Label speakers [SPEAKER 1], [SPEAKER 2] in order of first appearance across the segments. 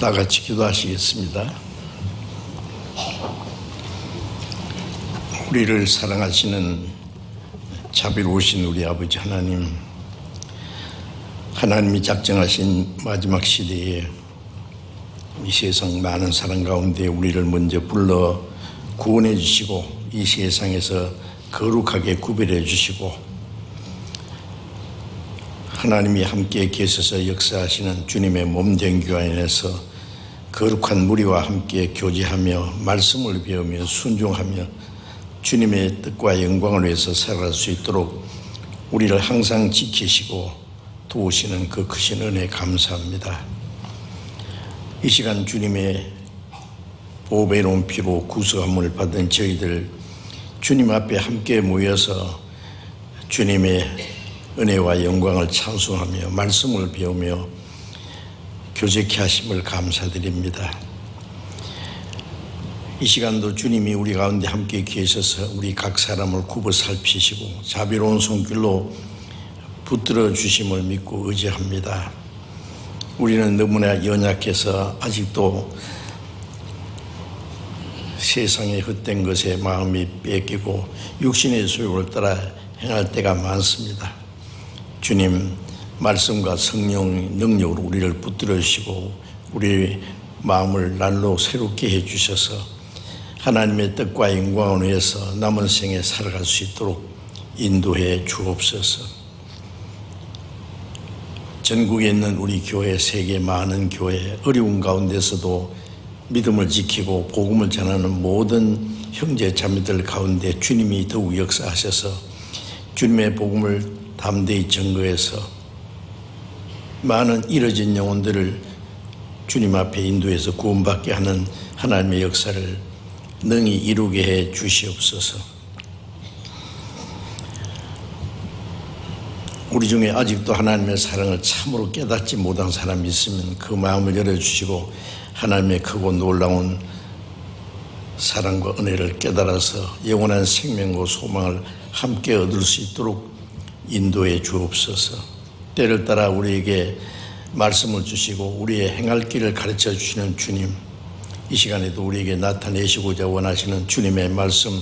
[SPEAKER 1] 다 같이 기도하시겠습니다. 우리를 사랑하시는 자비로우신 우리 아버지 하나님, 하나님이 작정하신 마지막 시대에 이 세상 많은 사람 가운데 우리를 먼저 불러 구원해 주시고 이 세상에서 거룩하게 구별해 주시고 하나님이 함께 계셔서 역사하시는 주님의 몸된 교회 안에서 거룩한 무리와 함께 교제하며 말씀을 배우며 순종하며 주님의 뜻과 영광을 위해서 살아갈 수 있도록 우리를 항상 지키시고 도우시는 그 크신 은혜 감사합니다. 이 시간 주님의 보배로운 피로 구속함을 받은 저희들 주님 앞에 함께 모여서 주님의 은혜와 영광을 찬송하며 말씀을 배우며 교제케 하심을 감사드립니다. 이 시간도 주님이 우리 가운데 함께 계셔서 우리 각 사람을 굽어 살피시고 자비로운 손길로 붙들어 주심을 믿고 의지합니다. 우리는 너무나 연약해서 아직도 세상의 헛된 것에 마음이 뺏기고 육신의 소욕을 따라 행할 때가 많습니다. 주님 말씀과 성령 능력으로 우리를 붙들어 주시고 우리의 마음을 날로 새롭게 해주셔서 하나님의 뜻과 영광을 위해서 남은 생에 살아갈 수 있도록 인도해 주옵소서. 전국에 있는 우리 교회, 세계 많은 교회, 어려운 가운데서도 믿음을 지키고 복음을 전하는 모든 형제 자매들 가운데 주님이 더욱 역사하셔서 주님의 복음을 담대히 증거해서 많은 잃어진 영혼들을 주님 앞에 인도해서 구원받게 하는 하나님의 역사를 능히 이루게 해 주시옵소서. 우리 중에 아직도 하나님의 사랑을 참으로 깨닫지 못한 사람이 있으면 그 마음을 열어주시고 하나님의 크고 놀라운 사랑과 은혜를 깨달아서 영원한 생명과 소망을 함께 얻을 수 있도록 인도해 주옵소서. 때를 따라 우리에게 말씀을 주시고 우리의 행할 길을 가르쳐 주시는 주님, 이 시간에도 우리에게 나타내시고자 원하시는 주님의 말씀,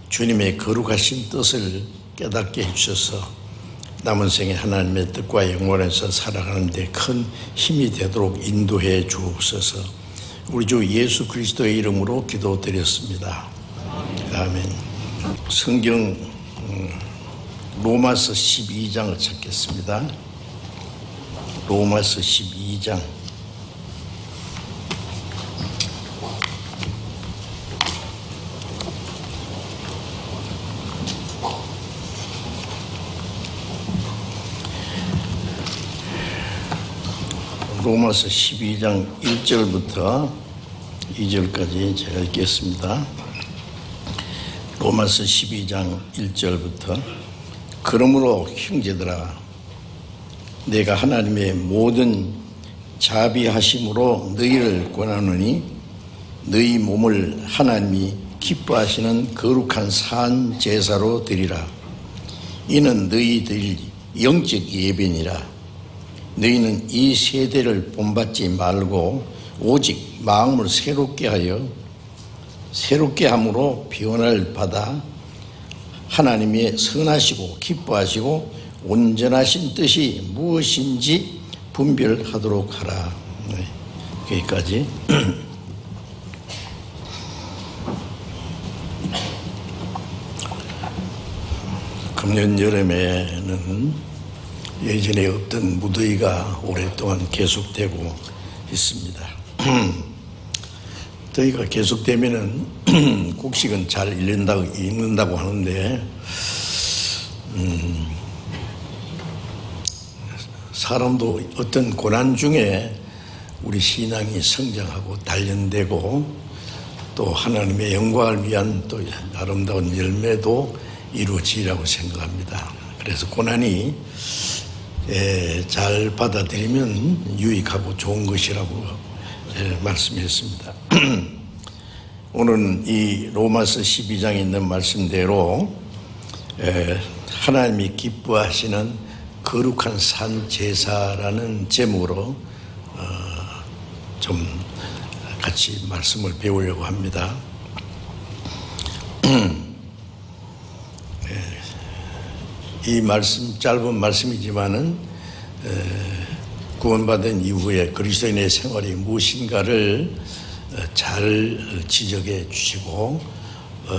[SPEAKER 1] 주님의 거룩하신 뜻을 깨닫게 해주셔서 남은 생에 하나님의 뜻과 영원에서 살아가는 데 큰 힘이 되도록 인도해 주옵소서. 우리 주 예수 그리스도의 이름으로 기도드렸습니다. 아멘. 성경 로마서 12장을 찾겠습니다. 로마서 12장. 로마서 12장 1절부터 2절까지 제가 읽겠습니다. 로마서 12장 1절부터 그러므로 형제들아 내가 하나님의 모든 자비하심으로 너희를 권하노니 너희 몸을 하나님이 기뻐하시는 거룩한 산 제사로 드리라. 이는 너희 드릴 영적 예배니라. 너희는 이 세대를 본받지 말고 오직 마음을 새롭게 하여 새롭게 함으로 변화를 받아 하나님의 선하시고 기뻐하시고 온전하신 뜻이 무엇인지 분별하도록 하라. 네, 여기까지. 금년 여름에는 예전에 없던 무더위가 오랫동안 계속되고 있습니다. 더위가 계속되면은 곡식은 잘 익는다고 하는데 사람도 어떤 고난 중에 우리 신앙이 성장하고 단련되고 또 하나님의 영광을 위한 또 아름다운 열매도 이루어지리라고 생각합니다. 그래서 고난이 잘 받아들이면 유익하고 좋은 것이라고 말씀했습니다. 오늘은 이 로마서 12장에 있는 말씀대로 하나님이 기뻐하시는 거룩한 산 제사라는 제목으로 좀 같이 말씀을 배우려고 합니다. 이 말씀 짧은 말씀이지만은 구원받은 이후에 그리스도인의 생활이 무엇인가를 잘 지적해 주시고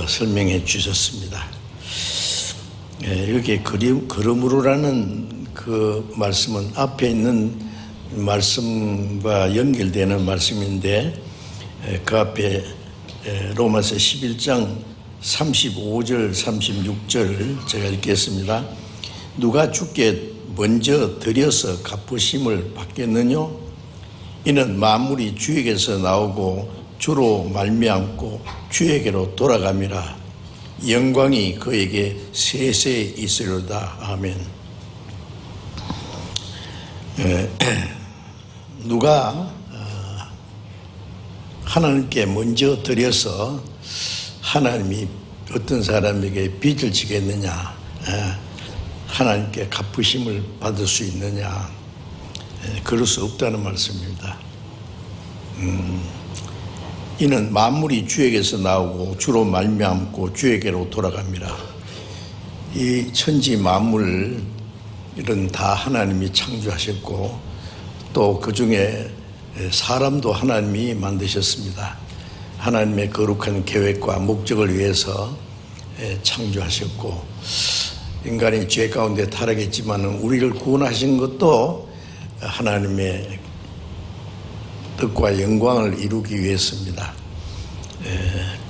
[SPEAKER 1] 설명해 주셨습니다. 여기 그러므로라는 그 말씀은 앞에 있는 말씀과 연결되는 말씀인데 그 앞에 로마서 11장 35절 36절 제가 읽겠습니다. 누가 주께 먼저 드려서 갚으심을 받겠느냐? 이는 만물이 주에게서 나오고 주로 말미암고 주에게로 돌아감이라. 영광이 그에게 세세 있으리로다. 아멘. 누가 하나님께 먼저 드려서 하나님이 어떤 사람에게 빚을 지겠느냐, 하나님께 갚으심을 받을 수 있느냐, 그럴 수 없다는 말씀입니다. 이는 만물이 주에게서 나오고 주로 말미암고 주에게로 돌아갑니다. 이 천지 만물은 다 하나님이 창조하셨고 또 그 중에 사람도 하나님이 만드셨습니다. 하나님의 거룩한 계획과 목적을 위해서 창조하셨고 인간이 죄 가운데 타락했지만 우리를 구원하신 것도 하나님의 뜻과 영광을 이루기 위해서입니다.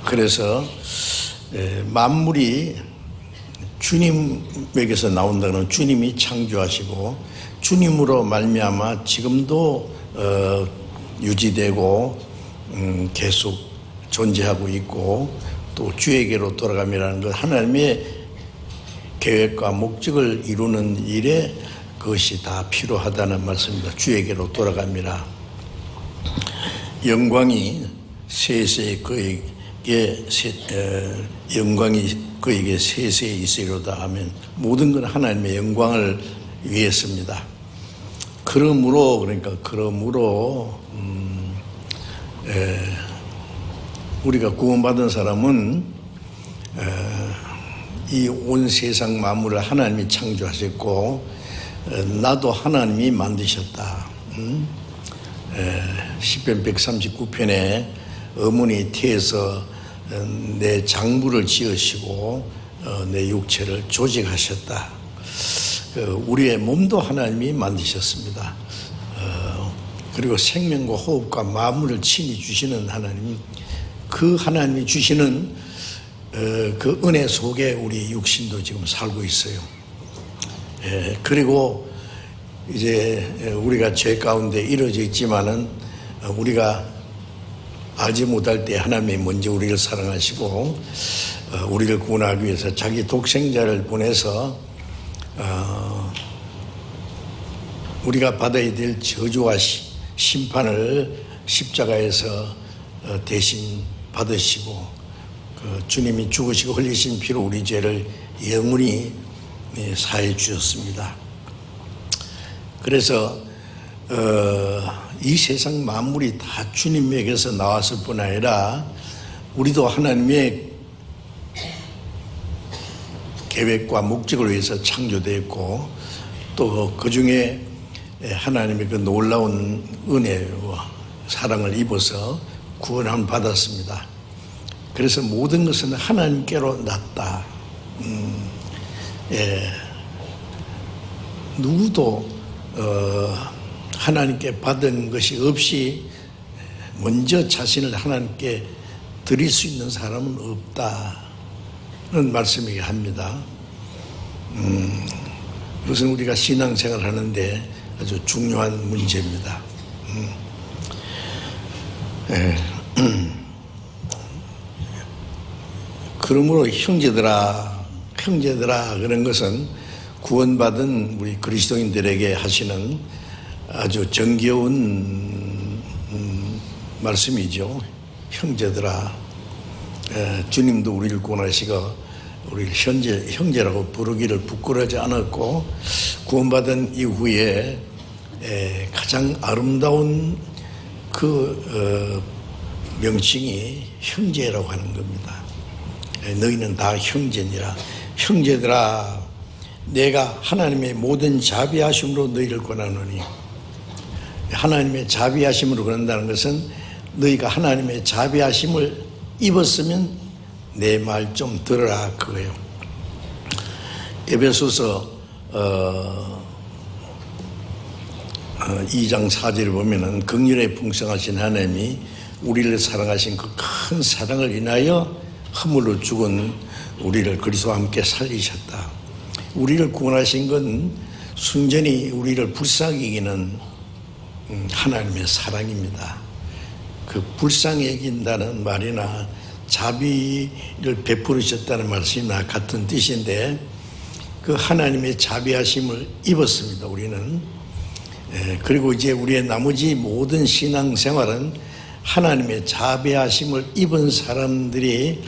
[SPEAKER 1] 그래서 만물이 주님에게서 나온다는 주님이 창조하시고 주님으로 말미암아 지금도 유지되고 계속 존재하고 있고 또 주에게로 돌아감이라는 것, 하나님의 계획과 목적을 이루는 일에 그것이 다 필요하다는 말씀입니다. 주에게로 돌아갑니다. 영광이 세세 그에게 영광이 그에게 세세 있으리로다 하면 모든 건 하나님의 영광을 위해서입니다. 그러므로 우리가 구원받은 사람은 이 온 세상 만물을 하나님이 창조하셨고 나도 하나님이 만드셨다. 시편 139편에 어머니 태에서 내 장부를 지으시고 내 육체를 조직하셨다. 우리의 몸도 하나님이 만드셨습니다. 그리고 생명과 호흡과 마음을 친히 주시는 하나님, 그 하나님이 주시는 그 은혜 속에 우리 육신도 지금 살고 있어요. 그리고 이제 우리가 죄 가운데 이루어져 있지만은 우리가 알지 못할 때 하나님이 먼저 우리를 사랑하시고 우리를 구원하기 위해서 자기 독생자를 보내서 우리가 받아야 될 저주와 심판을 십자가에서 대신 받으시고 주님이 죽으시고 흘리신 피로 우리 죄를 영원히 사해 주셨습니다. 그래서 이 세상 만물이 다 주님에게서 나왔을 뿐 아니라 우리도 하나님의 계획과 목적을 위해서 창조되었고 또 그 중에 하나님의 그 놀라운 은혜와 사랑을 입어서 구원함을 받았습니다. 그래서 모든 것은 하나님께로 났다. 누구도 하나님께 받은 것이 없이 먼저 자신을 하나님께 드릴 수 있는 사람은 없다는 말씀이긴 합니다. 이것은 우리가 신앙생활 하는데 아주 중요한 문제입니다. 그러므로 형제들아 그런 것은 구원받은 우리 그리스도인들에게 하시는 아주 정겨운 말씀이죠. 형제들아, 주님도 우리를 구원하시고 우리를 형제라고 부르기를 부끄러워하지 않았고 구원받은 이후에 가장 아름다운 그 명칭이 형제라고 하는 겁니다. 너희는 다 형제니라. 형제들아, 내가 하나님의 모든 자비하심으로 너희를 권하노니. 하나님의 자비하심으로 권한다는 것은 너희가 하나님의 자비하심을 입었으면 내 말 좀 들어라 그거예요. 에베소서 2장 4절을 보면은 긍휼에 풍성하신 하나님이 우리를 사랑하신 그 큰 사랑을 인하여 허물로 죽은 우리를 그리스도와 함께 살리셨다. 우리를 구원하신 건 순전히 우리를 불쌍히 여기는 하나님의 사랑입니다. 그 불쌍히 여긴다는 말이나 자비를 베풀으셨다는 말씀이나 같은 뜻인데, 그 하나님의 자비하심을 입었습니다, 우리는. 그리고 이제 우리의 나머지 모든 신앙생활은 하나님의 자비하심을 입은 사람들이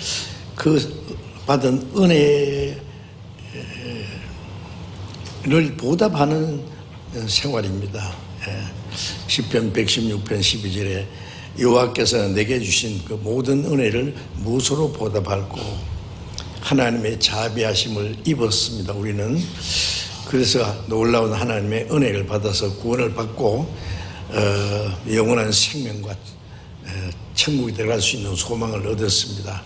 [SPEAKER 1] 그 받은 은혜를 보답하는 생활입니다. 시편 116편 12절에 여호와께서 내게 주신 그 모든 은혜를 무엇으로 보답할꼬. 하나님의 자비하심을 입었습니다, 우리는. 그래서 놀라운 하나님의 은혜를 받아서 구원을 받고 영원한 생명과 천국에 들어갈 수 있는 소망을 얻었습니다.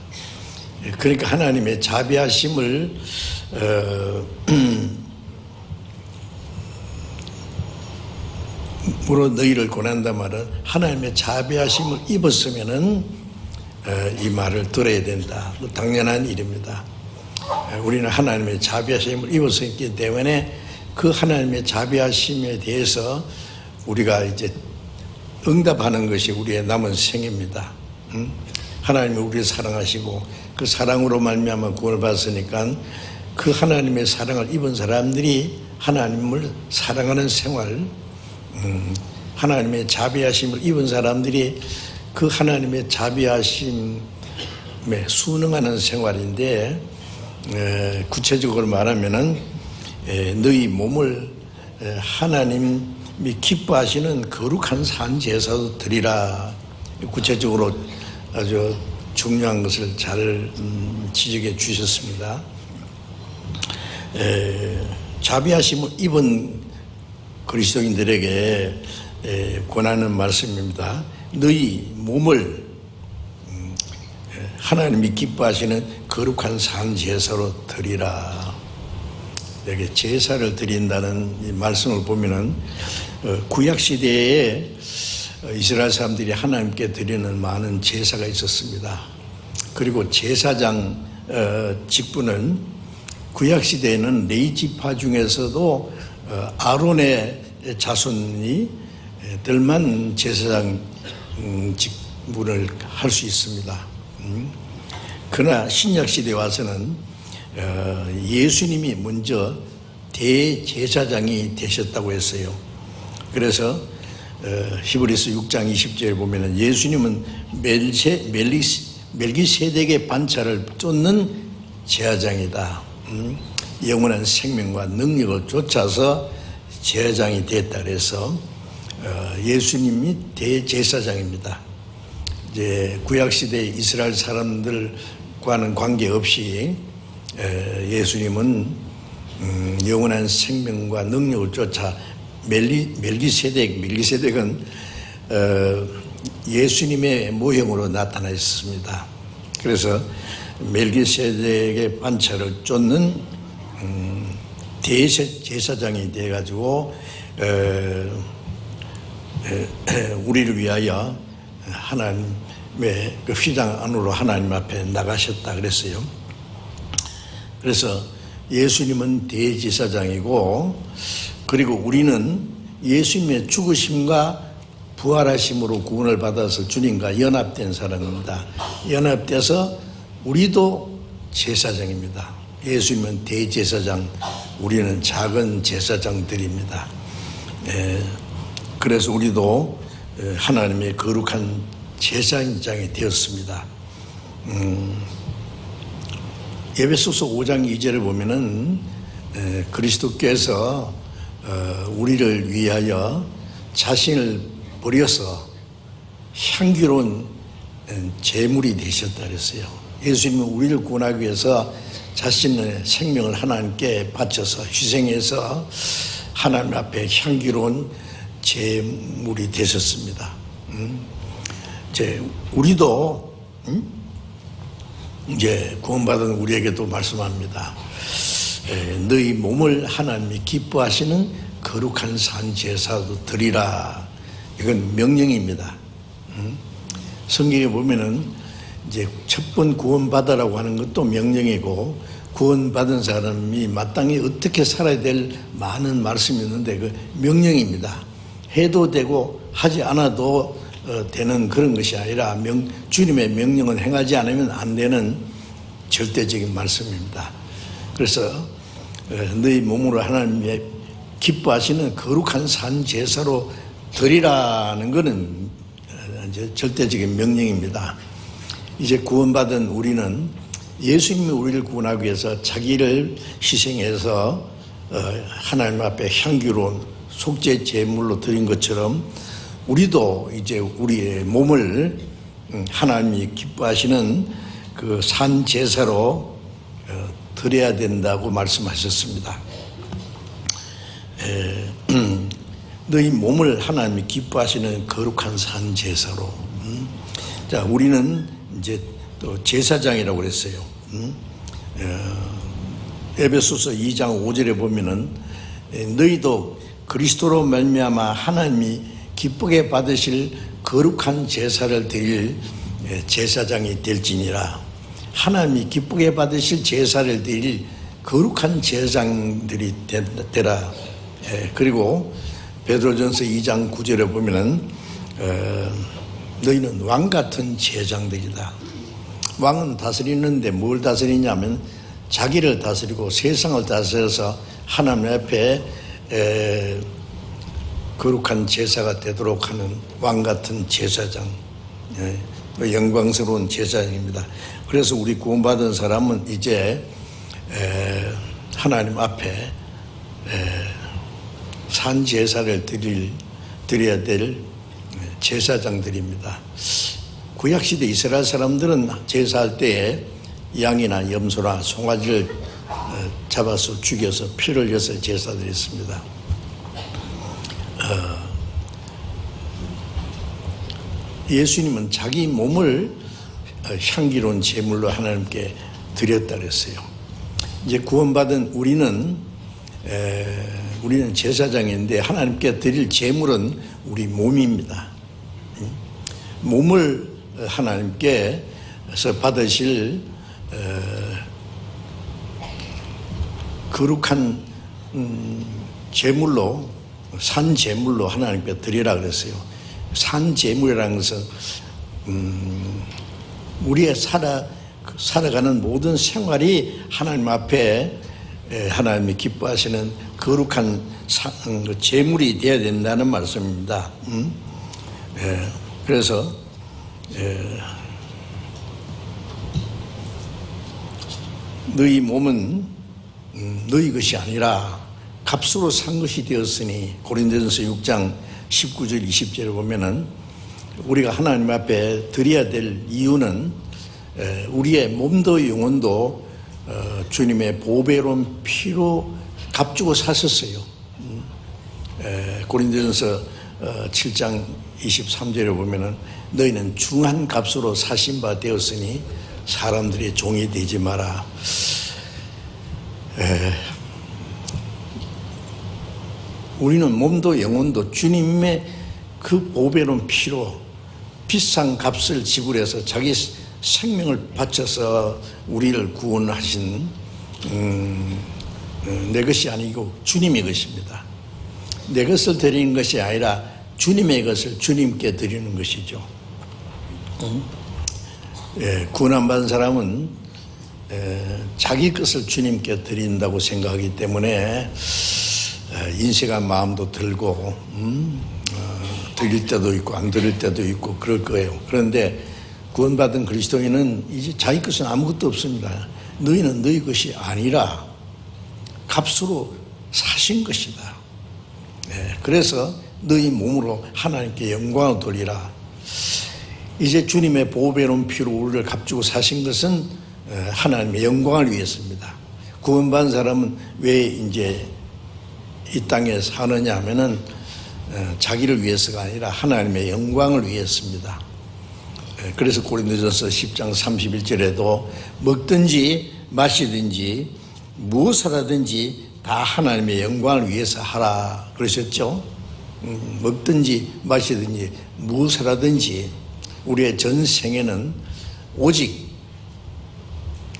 [SPEAKER 1] 그러니까 하나님의 자비하심을 무로 너희를 권한다 말은 하나님의 자비하심을 입었으면은 이 말을 들어야 된다. 당연한 일입니다. 우리는 하나님의 자비하심을 입었기 때문에 그 하나님의 자비하심에 대해서 우리가 이제 응답하는 것이 우리의 남은 생입니다. 하나님이 우리를 사랑하시고 그 사랑으로 말미암아 구원을 받았으니까 그 하나님의 사랑을 입은 사람들이 하나님을 사랑하는 생활, 하나님의 자비하심을 입은 사람들이 그 하나님의 자비하심에 순응하는 생활인데, 구체적으로 말하면은 너희 몸을 하나님이 기뻐하시는 거룩한 산 제사로 드리라. 구체적으로 아주 중요한 것을 잘 지적해 주셨습니다. 자비하심을 입은 그리스도인들에게 권하는 말씀입니다. 너희 몸을 하나님이 기뻐하시는 거룩한 산 제사로 드리라. 여기 제사를 드린다는 이 말씀을 보면은 구약 시대에 이스라엘 사람들이 하나님께 드리는 많은 제사가 있었습니다. 그리고 제사장 직분은 구약 시대에는 레위지파 중에서도 아론의 자손이들만 제사장 직분을 할 수 있습니다. 그러나 신약 시대에 와서는 예수님이 먼저 대제사장이 되셨다고 했어요. 그래서 히브리서 6장 20절에 보면은 예수님은 멜기세덱의 반차를 쫓는 제사장이다. 영원한 생명과 능력을 쫓아서 제사장이 됐다. 그래서 예수님이 대제사장입니다. 이제 구약 시대 이스라엘 사람들과는 관계없이 예수님은 영원한 생명과 능력을 쫓아 멜기세덱은 예수님의 모형으로 나타나 있습니다. 그래서 멜기세덱의 반차를 쫓는 대제사장이 돼가지고 우리를 위하여 하나님의 그 휘장 안으로 하나님 앞에 나가셨다 그랬어요. 그래서 예수님은 대제사장이고, 그리고 우리는 예수님의 죽으심과 부활하심으로 구원을 받아서 주님과 연합된 사람입니다. 연합돼서 우리도 제사장입니다. 예수님은 대제사장, 우리는 작은 제사장들입니다. 그래서 우리도 하나님의 거룩한 제사장이 되었습니다. 에베소서 5장 2절을 보면은 그리스도께서 우리를 위하여 자신을 버려서 향기로운 제물이 되셨다 그랬어요. 예수님은 우리를 구원하기 위해서 자신의 생명을 하나님께 바쳐서 희생해서 하나님 앞에 향기로운 제물이 되셨습니다. 이제 우리도 이제 구원받은 우리에게도 말씀합니다. 너희 몸을 하나님이 기뻐하시는 거룩한 산 제사도 드리라. 이건 명령입니다. 성경에 보면은 이제 첫 번 구원받으라고 하는 것도 명령이고, 구원받은 사람이 마땅히 어떻게 살아야 될 많은 말씀이 있는데 그 명령입니다. 해도 되고 하지 않아도 되는 그런 것이 아니라 주님의 명령은 행하지 않으면 안 되는 절대적인 말씀입니다. 그래서 너희 몸으로 하나님의 기뻐하시는 거룩한 산 제사로 드리라는 것은 이제 절대적인 명령입니다. 이제 구원받은 우리는 예수님이 우리를 구원하기 위해서 자기를 희생해서 하나님 앞에 향기로운 속죄 제물로 드린 것처럼 우리도 이제 우리의 몸을 하나님이 기뻐하시는 그 산 제사로 드려야 된다고 말씀하셨습니다. 너희 몸을 하나님이 기뻐하시는 거룩한 산 제사로. 자, 우리는 이제 또 제사장이라고 그랬어요. 에베소서 2장 5절에 보면은 너희도 그리스도로 말미암아 하나님이 기쁘게 받으실 거룩한 제사를 드릴 제사장이 될지니라. 하나님이 기쁘게 받으실 제사를 드릴 거룩한 제사장들이 되라. 그리고 베드로전서 2장 9절에 보면은 너희는 왕 같은 제사장들이다. 왕은 다스리는데 뭘 다스리냐면 자기를 다스리고 세상을 다스려서 하나님 앞에 거룩한 제사가 되도록 하는 왕 같은 제사장, 영광스러운 제사장입니다. 그래서 우리 구원받은 사람은 이제 하나님 앞에 산 제사를 드려야 될 제사장들입니다. 구약시대 이스라엘 사람들은 제사할 때에 양이나 염소나 송아지를 잡아서 죽여서 피를 흘려서 제사드렸습니다. 예수님은 자기 몸을 향기로운 제물로 하나님께 드렸다 그랬어요. 이제 구원받은 우리는 제사장인데 하나님께 드릴 제물은 우리 몸입니다. 몸을 하나님께서 받으실 거룩한 제물로, 산 제물로 하나님께 드리라 그랬어요. 산 제물이라는 것은 우리의 살아가는 모든 생활이 하나님 앞에 하나님이 기뻐하시는 거룩한 제물이 되어야 된다는 말씀입니다. 그래서 너희 몸은 너희 것이 아니라 값으로 산 것이 되었으니, 고린도전서 6장 19절 20절에 보면은 우리가 하나님 앞에 드려야 될 이유는 우리의 몸도 영혼도 주님의 보배로운 피로 값주고 사셨어요. 고린도전서 7장 23절에 보면은 너희는 중한 값으로 사신 바 되었으니 사람들의 종이 되지 마라. 우리는 몸도 영혼도 주님의 그 보배로운 피로 비싼 값을 지불해서 자기 생명을 바쳐서 우리를 구원하신 내 것이 아니고 주님의 것입니다. 내 것을 드리는 것이 아니라 주님의 것을 주님께 드리는 것이죠. 구원받은 사람은 자기 것을 주님께 드린다고 생각하기 때문에 인색한 마음도 들고 드릴 때도 있고 안 드릴 때도 있고 그럴 거예요. 그런데 구원받은 그리스도인은 이제 자기 것은 아무것도 없습니다. 너희는 너희 것이 아니라 값으로 사신 것이다. 그래서 너희 몸으로 하나님께 영광을 돌리라. 이제 주님의 보배로운 피로 우리를 값주고 사신 것은 하나님의 영광을 위해서입니다. 구원받은 사람은 왜 이제 이 땅에 사느냐 하면은 자기를 위해서가 아니라 하나님의 영광을 위해서입니다. 그래서 고린도전서 10장 31절에도 먹든지 마시든지 무엇을 하든지 다 하나님의 영광을 위해서 하라 그러셨죠. 먹든지 마시든지 무엇을 하든지 우리의 전생에는 오직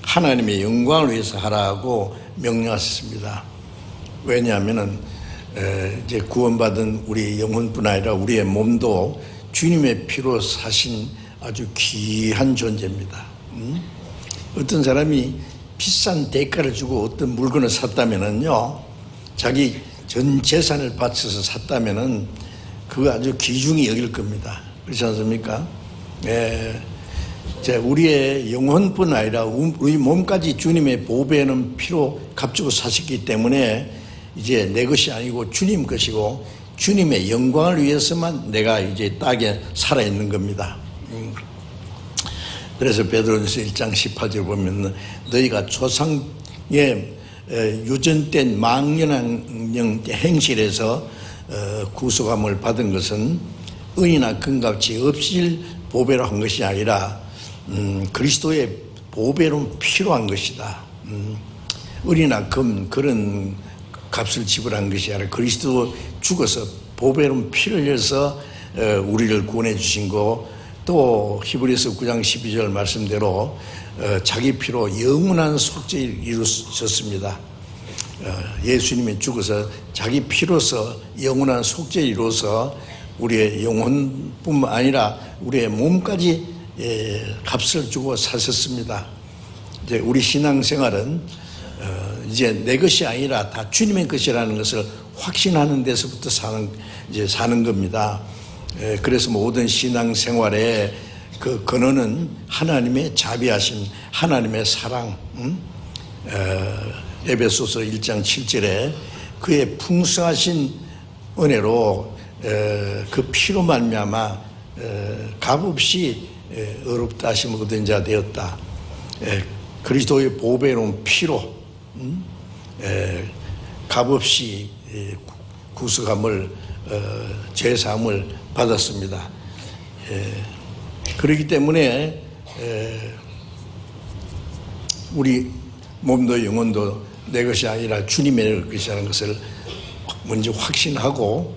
[SPEAKER 1] 하나님의 영광을 위해서 하라고 명령하셨습니다. 왜냐하면은 이제 구원받은 우리 영혼뿐 아니라 우리의 몸도 주님의 피로 사신 아주 귀한 존재입니다. 어떤 사람이 비싼 대가를 주고 어떤 물건을 샀다면은요, 자기 전 재산을 바쳐서 샀다면은 그거 아주 귀중히 여길 겁니다. 그렇지 않습니까? 우리의 영혼뿐 아니라 우리 몸까지 주님의 보배는 피로 값주고 사셨기 때문에 이제 내 것이 아니고 주님 것이고 주님의 영광을 위해서만 내가 이제 땅에 살아있는 겁니다. 그래서 베드로전서 1장 18절 보면 너희가 조상의 유전된 망령한 행실에서 구속함을 받은 것은 은이나 금값이 없을 보배로 한 것이 아니라 그리스도의 보배로 필요한 것이다. 은이나 금 그런 값을 지불한 것이 아니라 그리스도 죽어서 보배로 피를 흘려서 우리를 구원해 주신 거, 또 히브리서 9장 12절 말씀대로 자기 피로 영원한 속죄를 이루셨습니다. 예수님이 죽어서 자기 피로서 영원한 속죄를 이루어서 우리의 영혼뿐만 아니라 우리의 몸까지 값을 주고 사셨습니다. 이제 우리 신앙생활은 이제 내 것이 아니라 다 주님의 것이라는 것을 확신하는 데서부터 사는 겁니다. 그래서 모든 신앙생활의 그 근원은 하나님의 자비하심, 하나님의 사랑. 에베소서 1장 7절에 그의 풍성하신 은혜로 그 피로 말미암아 값없이 의롭다 하심을 얻은 자 되었다. 그리스도의 보배로운 피로 값없이 구속함을 죄사함을 받았습니다. 그렇기 때문에 우리 몸도 영혼도 내 것이 아니라 주님의 것이라는 것을 먼저 확신하고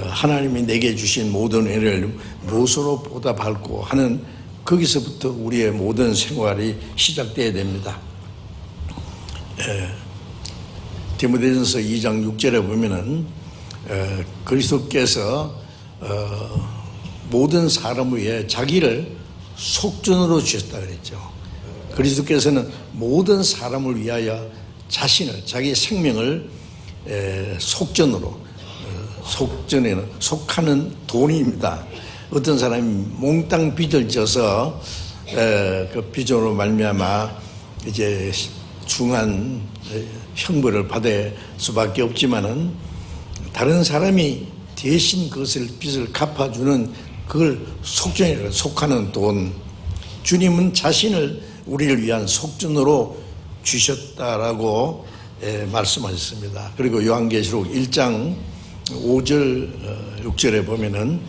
[SPEAKER 1] 하나님이 내게 주신 모든 은혜를 무엇으로 보답할고 하는 거기서부터 우리의 모든 생활이 시작돼야 됩니다. 디모데전서 2장 6절에 보면은 그리스도께서 모든 사람을 위해 자기를 속전으로 주셨다 그랬죠. 그리스도께서는 모든 사람을 위하여 자신을, 자기의 생명을 속전으로, 속전에는 속하는 돈입니다. 어떤 사람이 몽땅 빚을 져서 그 빚으로 말미암아 이제 중한 형벌을 받을 수밖에 없지만은 다른 사람이 대신 그것을 빚을 갚아주는 그걸 속전이라고, 속하는 돈. 주님은 자신을 우리를 위한 속전으로 주셨다라고 말씀하셨습니다. 그리고 요한계시록 1장 5절 6절에 보면은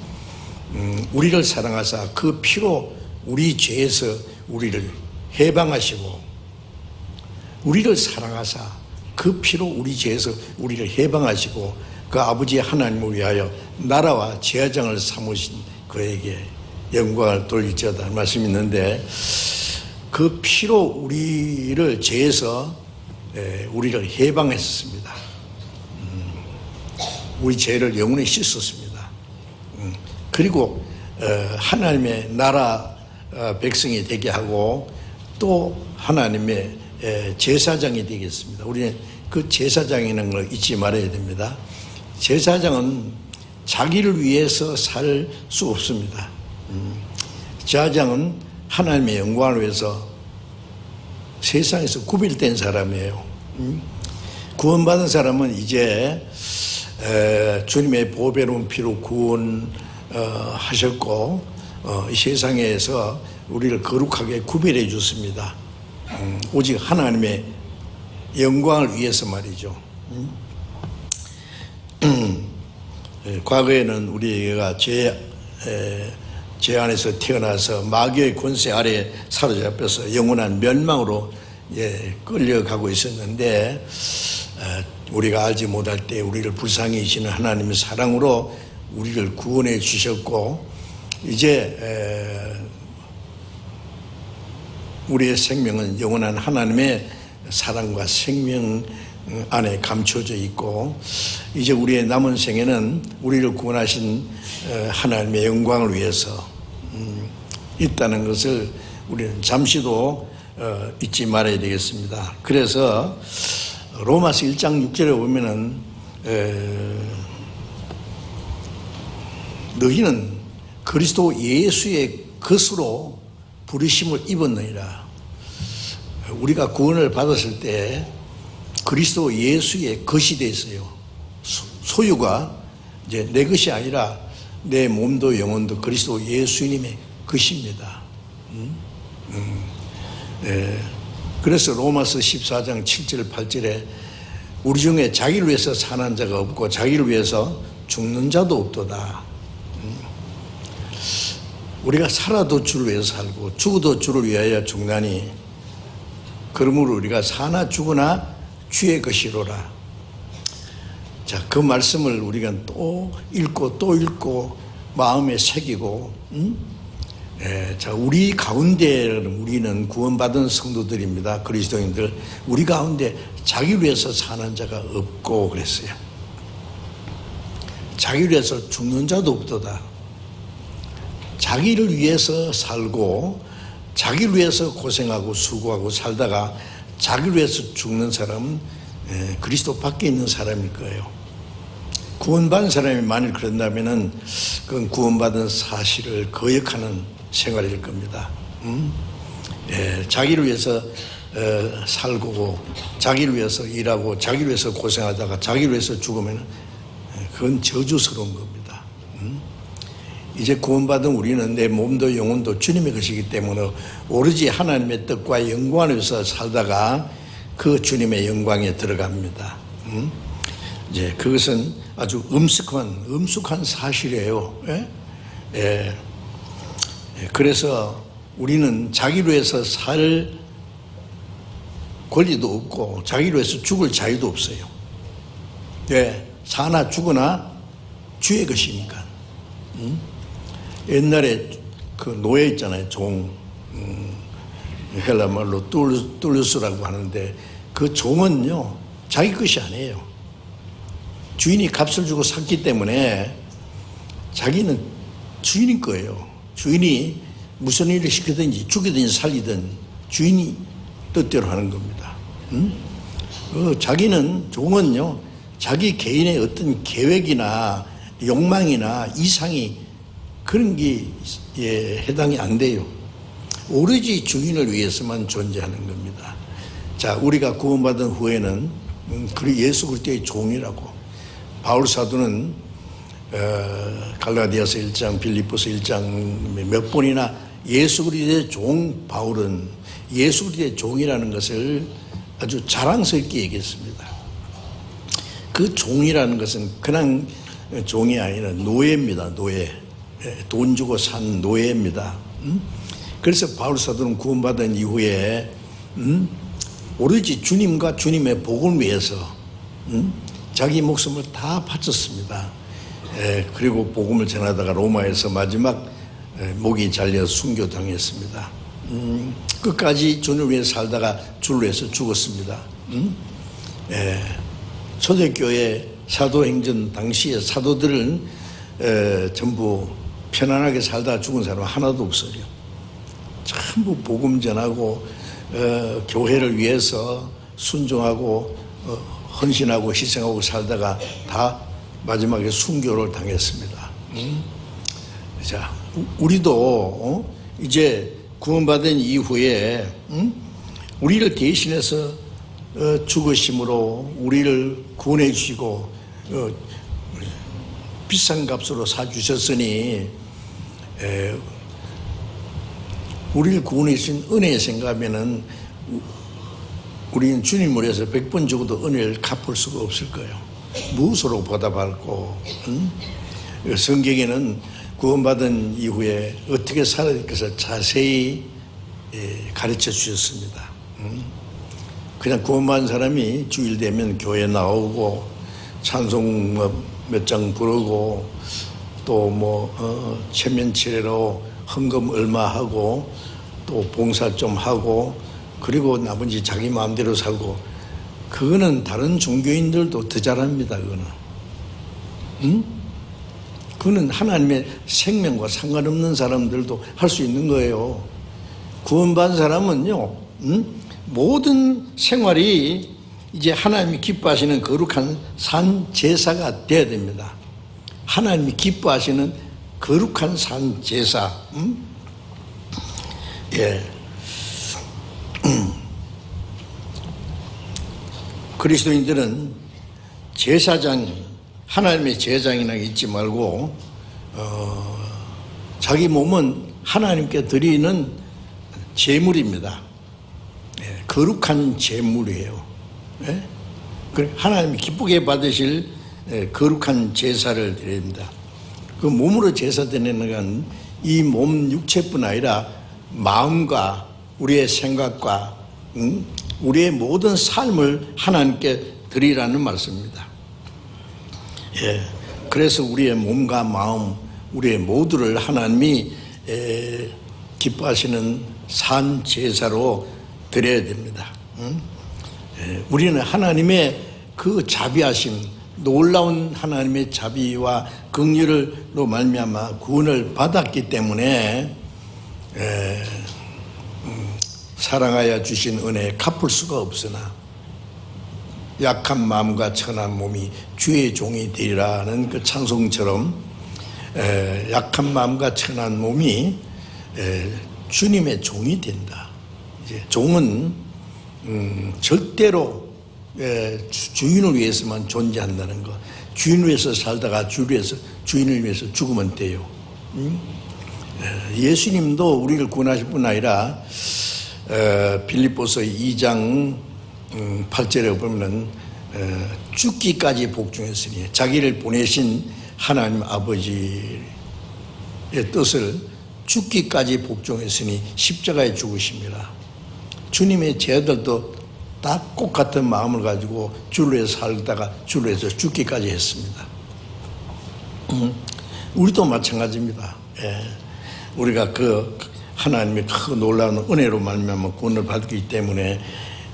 [SPEAKER 1] 우리를 사랑하사 그 피로 우리 죄에서 우리를 해방하시고, 우리를 사랑하사 그 피로 우리 죄에서 우리를 해방하시고 그 아버지 하나님을 위하여 나라와 제사장을 삼으신 그에게 영광을 돌리시다 말씀이 있는데, 그 피로 우리를 죄에서 우리를 해방했습니다. 우리 죄를 영원히 씻었습니다. 그리고 하나님의 나라 백성이 되게 하고 또 하나님의 제사장이 되겠습니다. 우리는 그 제사장이라는 걸 잊지 말아야 됩니다. 제사장은 자기를 위해서 살 수 없습니다. 제사장은 하나님의 영광을 위해서 세상에서 구별된 사람이에요. 구원받은 사람은 이제 주님의 보배로운 피로 구원하셨고 이 세상에서 우리를 거룩하게 구별해 줬습니다. 오직 하나님의 영광을 위해서 말이죠. 과거에는 우리가 죄 안에서 태어나서 마귀의 권세 아래 사로잡혀서 영원한 멸망으로 끌려가고 있었는데, 우리가 알지 못할 때 우리를 불쌍히 여기시는 하나님의 사랑으로 우리를 구원해 주셨고, 이제 우리의 생명은 영원한 하나님의 사랑과 생명 안에 감춰져 있고, 이제 우리의 남은 생에는 우리를 구원하신 하나님의 영광을 위해서 있다는 것을 우리는 잠시도 잊지 말아야 되겠습니다. 그래서 로마서 1장 6절에 보면은 너희는 그리스도 예수의 것으로 부르심을 입었느니라. 우리가 구원을 받았을 때 그리스도 예수의 것이 됐어요. 소유가 이제 내 것이 아니라 내 몸도 영혼도 그리스도 예수님의 것입니다. 그래서 로마서 14장 7절 8절에 우리 중에 자기를 위해서 사는 자가 없고 자기를 위해서 죽는 자도 없도다. 우리가 살아도 주를 위해서 살고 죽어도 주를 위하여 죽나니 그러므로 우리가 사나 죽으나 주의 것이로라. 자, 그 말씀을 우리가 또 읽고 마음에 새기고, 자, 우리 가운데 우리는 구원받은 성도들입니다. 그리스도인들. 우리 가운데 자기를 위해서 사는 자가 없고 그랬어요. 자기를 위해서 죽는 자도 없도다. 자기를 위해서 살고 자기를 위해서 고생하고 수고하고 살다가 자기를 위해서 죽는 사람은 그리스도 밖에 있는 사람일 거예요. 구원받은 사람이 만일 그런다면은 그건 구원받은 사실을 거역하는 생활일 겁니다. 자기를 위해서 살고 자기를 위해서 일하고 자기를 위해서 고생하다가 자기를 위해서 죽으면 그건 저주스러운 겁니다. 이제 구원받은 우리는 내 몸도 영혼도 주님의 것이기 때문에 오로지 하나님의 뜻과 영광을 위해서 살다가 그 주님의 영광에 들어갑니다. 이제 그것은 아주 엄숙한 사실이에요. 그래서 우리는 자기를 위해서 살 권리도 없고 자기를 위해서 죽을 자유도 없어요. 사나 죽으나 주의 것이니까. 옛날에 그 노예 있잖아요. 종, 헬라 말로 뚫루스라고 하는데 그 종은요 자기 것이 아니에요. 주인이 값을 주고 샀기 때문에 자기는 주인인 거예요. 주인이 무슨 일을 시키든지 죽이든지 살리든 주인이 뜻대로 하는 겁니다. 자기는 종은요 자기 개인의 어떤 계획이나 욕망이나 이상이 그런 게 해당이 안 돼요. 오로지 주인을 위해서만 존재하는 겁니다. 자, 우리가 구원받은 후에는 예수 그리스도의 종이라고 바울 사도는 갈라디아서 1장 빌립보서 1장 몇 번이나 예수 그리스도의 종 바울은 예수 그리스도의 종이라는 것을 아주 자랑스럽게 얘기했습니다. 그 종이라는 것은 그냥 종이 아니라 노예입니다. 노예. 돈 주고 산 노예입니다. 그래서 바울 사도는 구원받은 이후에 오로지 주님과 주님의 복을 위해서 자기 목숨을 다 바쳤습니다. 그리고 복음을 전하다가 로마에서 마지막 목이 잘려 순교당했습니다. 끝까지 주를 위해 살다가 주를 위해서 죽었습니다. 초대교회 사도행전 당시에 사도들은 전부 편안하게 살다가 죽은 사람 하나도 없어요. 전부 복음 전하고 교회를 위해서 순종하고 헌신하고 희생하고 살다가 다 마지막에 순교를 당했습니다. 자, 우리도 이제 구원받은 이후에 우리를 대신해서 죽으심으로 우리를 구원해 주시고 비싼 값으로 사주셨으니 우리를 구원해 주신 은혜의 생각하면은 우리는 주님을 위해서 100번 죽어도 은혜를 갚을 수가 없을 거예요. 무엇으로 보답할고, 성경에는 구원받은 이후에 어떻게 살아야 될까 자세히 가르쳐 주셨습니다. 그냥 구원받은 사람이 주일 되면 교회 나오고 찬송 몇 장 부르고 또 체면치레로 헌금 얼마 하고 또 봉사 좀 하고 그리고 나머지 자기 마음대로 살고, 그거는 다른 종교인들도 더 잘합니다. 그거는 하나님의 생명과 상관없는 사람들도 할 수 있는 거예요. 구원받은 사람은요, 모든 생활이 이제 하나님이 기뻐하시는 거룩한 산 제사가 되어야 됩니다. 하나님이 기뻐하시는 거룩한 산 제사. 예. 그리스도인들은 제사장, 하나님의 제사장이나 잊지 말고 자기 몸은 하나님께 드리는 제물입니다. 예, 거룩한 제물이에요. 예? 하나님이 기쁘게 받으실 거룩한 제사를 드립니다. 그 몸으로 제사 드리는 건 이 몸 육체뿐 아니라 마음과 우리의 생각과 우리의 모든 삶을 하나님께 드리라는 말씀입니다. 예, 그래서 우리의 몸과 마음, 우리의 모두를 하나님이 기뻐하시는 산 제사로 드려야 됩니다. 우리는 하나님의 그 자비하심, 놀라운 하나님의 자비와 긍휼으로 말미암아 구원을 받았기 때문에 사랑하여 주신 은혜에 갚을 수가 없으나 약한 마음과 천한 몸이 주의 종이 되리라는 그 찬송처럼 약한 마음과 천한 몸이 주님의 종이 된다. 이제 종은 절대로 주인을 위해서만 존재한다는 거. 주인을 위해서 살다가 주인을 위해서 죽으면 돼요. 예수님도 우리를 구원하실 뿐 아니라 빌립보서 2장 8절에 보면 죽기까지 복종했으니 자기를 보내신 하나님 아버지의 뜻을 죽기까지 복종했으니 십자가에 죽으심이라. 주님의 제자들도 다 똑같은 마음을 가지고 주를 위해서 살다가 주를 위해서 죽기까지 했습니다. 우리도 마찬가지입니다. 예. 우리가 그 하나님의 그 놀라운 은혜로 말미암아 구원을 받기 때문에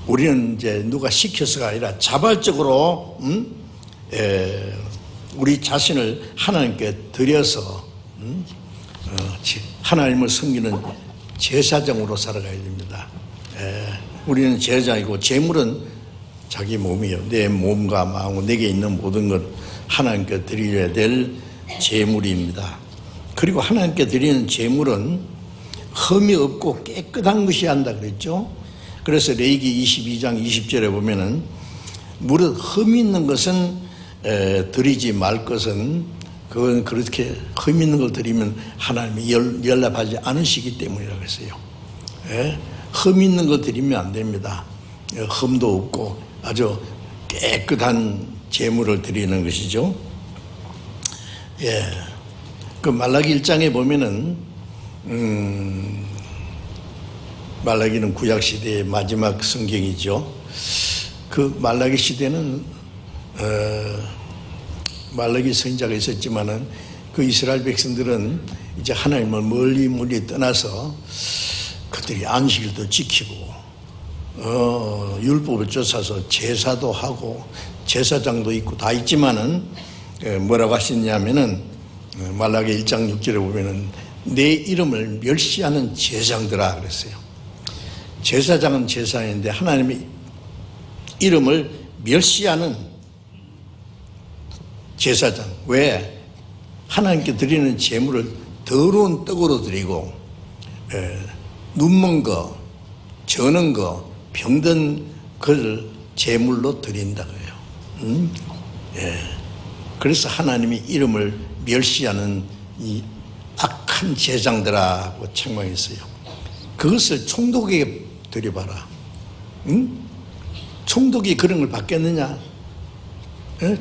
[SPEAKER 1] 우리는 이제 누가 시켜서가 아니라 자발적으로 우리 자신을 하나님께 드려서 하나님을 섬기는 제사장으로 살아가야 됩니다. 우리는 제사장이고 제물은 자기 몸이요. 내 몸과 마음, 내게 있는 모든 것 하나님께 드려야 될 제물입니다. 그리고 하나님께 드리는 제물은 흠이 없고 깨끗한 것이 한다 그랬죠. 그래서 레위기 22장 20절에 보면은 무릇 흠이 있는 것은 드리지 말 것은 그건 그렇게 흠 있는 걸 드리면 하나님이 연락하지 않으시기 때문이라고 했어요. 예? 흠 있는 걸 드리면 안 됩니다. 흠도 없고 아주 깨끗한 제물을 드리는 것이죠. 예. 그 말라기 1장에 보면은 말라기는 구약 시대의 마지막 성경이죠. 그 말라기 시대는 말라기 선지자가 있었지만은 그 이스라엘 백성들은 이제 하나님을 멀리 떠나서 그들이 안식일도 지키고 율법을 쫓아서 제사도 하고 제사장도 있고 다 있지만은 뭐라고 하시냐면은 말라기 1장 6절에 보면은 내 이름을 멸시하는 제사장들아 그랬어요. 제사장은 제사장인데 하나님의 이름을 멸시하는 제사장. 왜? 하나님께 드리는 제물을 더러운 떡으로 드리고 눈먼 거, 저는 거, 병든 걸 제물로 드린다고요. 그래서 하나님이 이름을 멸시하는 이 악한 제사장들하고 책망했어요. 그것을 총독에게 드려봐라. 응? 총독이 그런 걸 받겠느냐?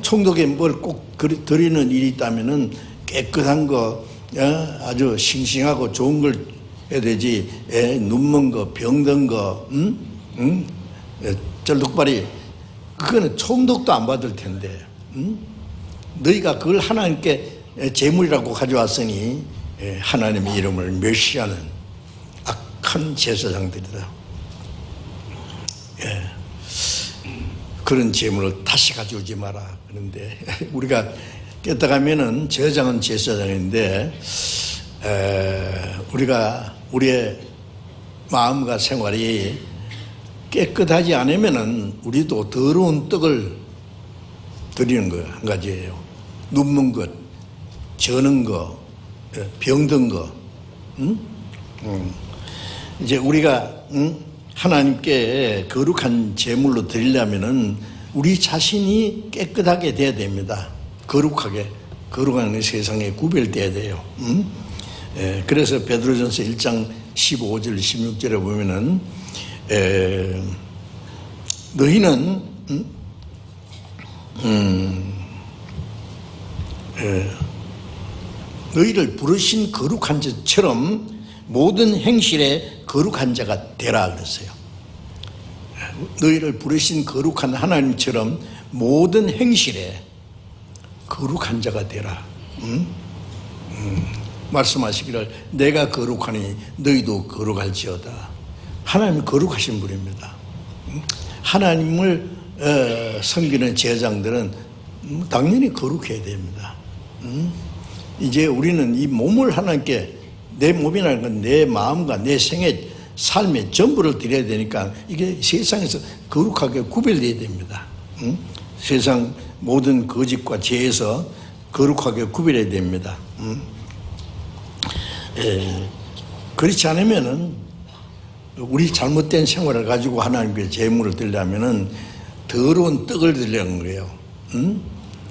[SPEAKER 1] 총독에 뭘 꼭 드리는 일이 있다면은 깨끗한 거, 아주 싱싱하고 좋은 걸 해야 되지. 눈먼 거, 병든 거, 쩔뚝발이, 그거는 총독도 안 받을 텐데. 너희가 그걸 하나님께 제물이라고 가져왔으니 하나님의 이름을 멸시하는 악한 제사장들이다. 그런 제물을 다시 가져오지 마라. 그런데 우리가 깨닫가면은 제사장은 제사장인데 우리가 우리의 마음과 생활이 깨끗하지 않으면은 우리도 더러운 떡을 드리는 거 한 가지예요. 눈먼 것, 저는 거, 병든 거. 이제 우리가 하나님께 거룩한 제물로 드리려면은 우리 자신이 깨끗하게 돼야 됩니다. 거룩한 세상에 구별돼야 돼요. 그래서 베드로전서 1장 15절 16절에 보면은 너희는 너희를 부르신 거룩한 자처럼 모든 행실에 거룩한 자가 되라 그랬어요. 너희를 부르신 거룩한 하나님처럼 모든 행실에 거룩한 자가 되라. 말씀하시기를 내가 거룩하니 너희도 거룩할지어다. 하나님이 거룩하신 분입니다. 하나님을 섬기는 제사장들은 당연히 거룩해야 됩니다. 이제 우리는 이 몸을 하나님께, 내 몸이라는 건 내 마음과 내 생애, 삶의 전부를 드려야 되니까 이게 세상에서 거룩하게 구별돼야 됩니다. 세상 모든 거짓과 죄에서 거룩하게 구별해야 됩니다. 그렇지 않으면은 우리 잘못된 생활을 가지고 하나님께 제물을 드리려면은 더러운 떡을 드리려는 거예요.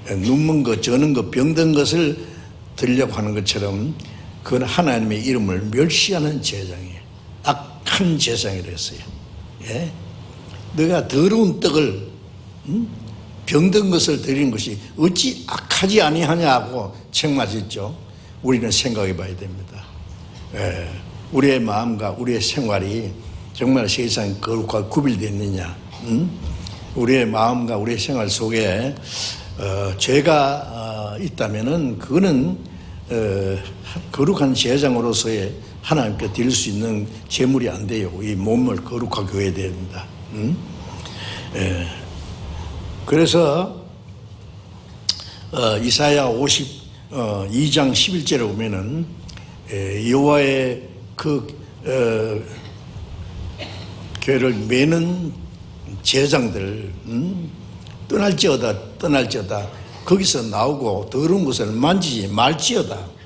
[SPEAKER 1] 눈먼 거, 저는 거, 병든 것을 드리려고 하는 것처럼 그건 하나님의 이름을 멸시하는 제사장이에요. 악한 제사장이라 했어요. 예? 너가 더러운 떡을, 병든 것을 드리는 것이 어찌 악하지 아니하냐고 책망하셨죠. 우리는 생각해 봐야 됩니다. 예. 우리의 마음과 우리의 생활이 정말 세상에 거룩하게 구별되어 있느냐. 우리의 마음과 우리의 생활 속에 죄가 있다면은 그거는 거룩한 제사장으로서의 하나님께 드릴 수 있는 제물이 안 돼요. 이 몸을 거룩하게 해야 됩니다. 그래서 이사야 52장 11절에 보면은 여호와의 그 교회를 매는 제사장들 떠날지어다 거기서 나오고 더러운 것을 만지지 말지어다.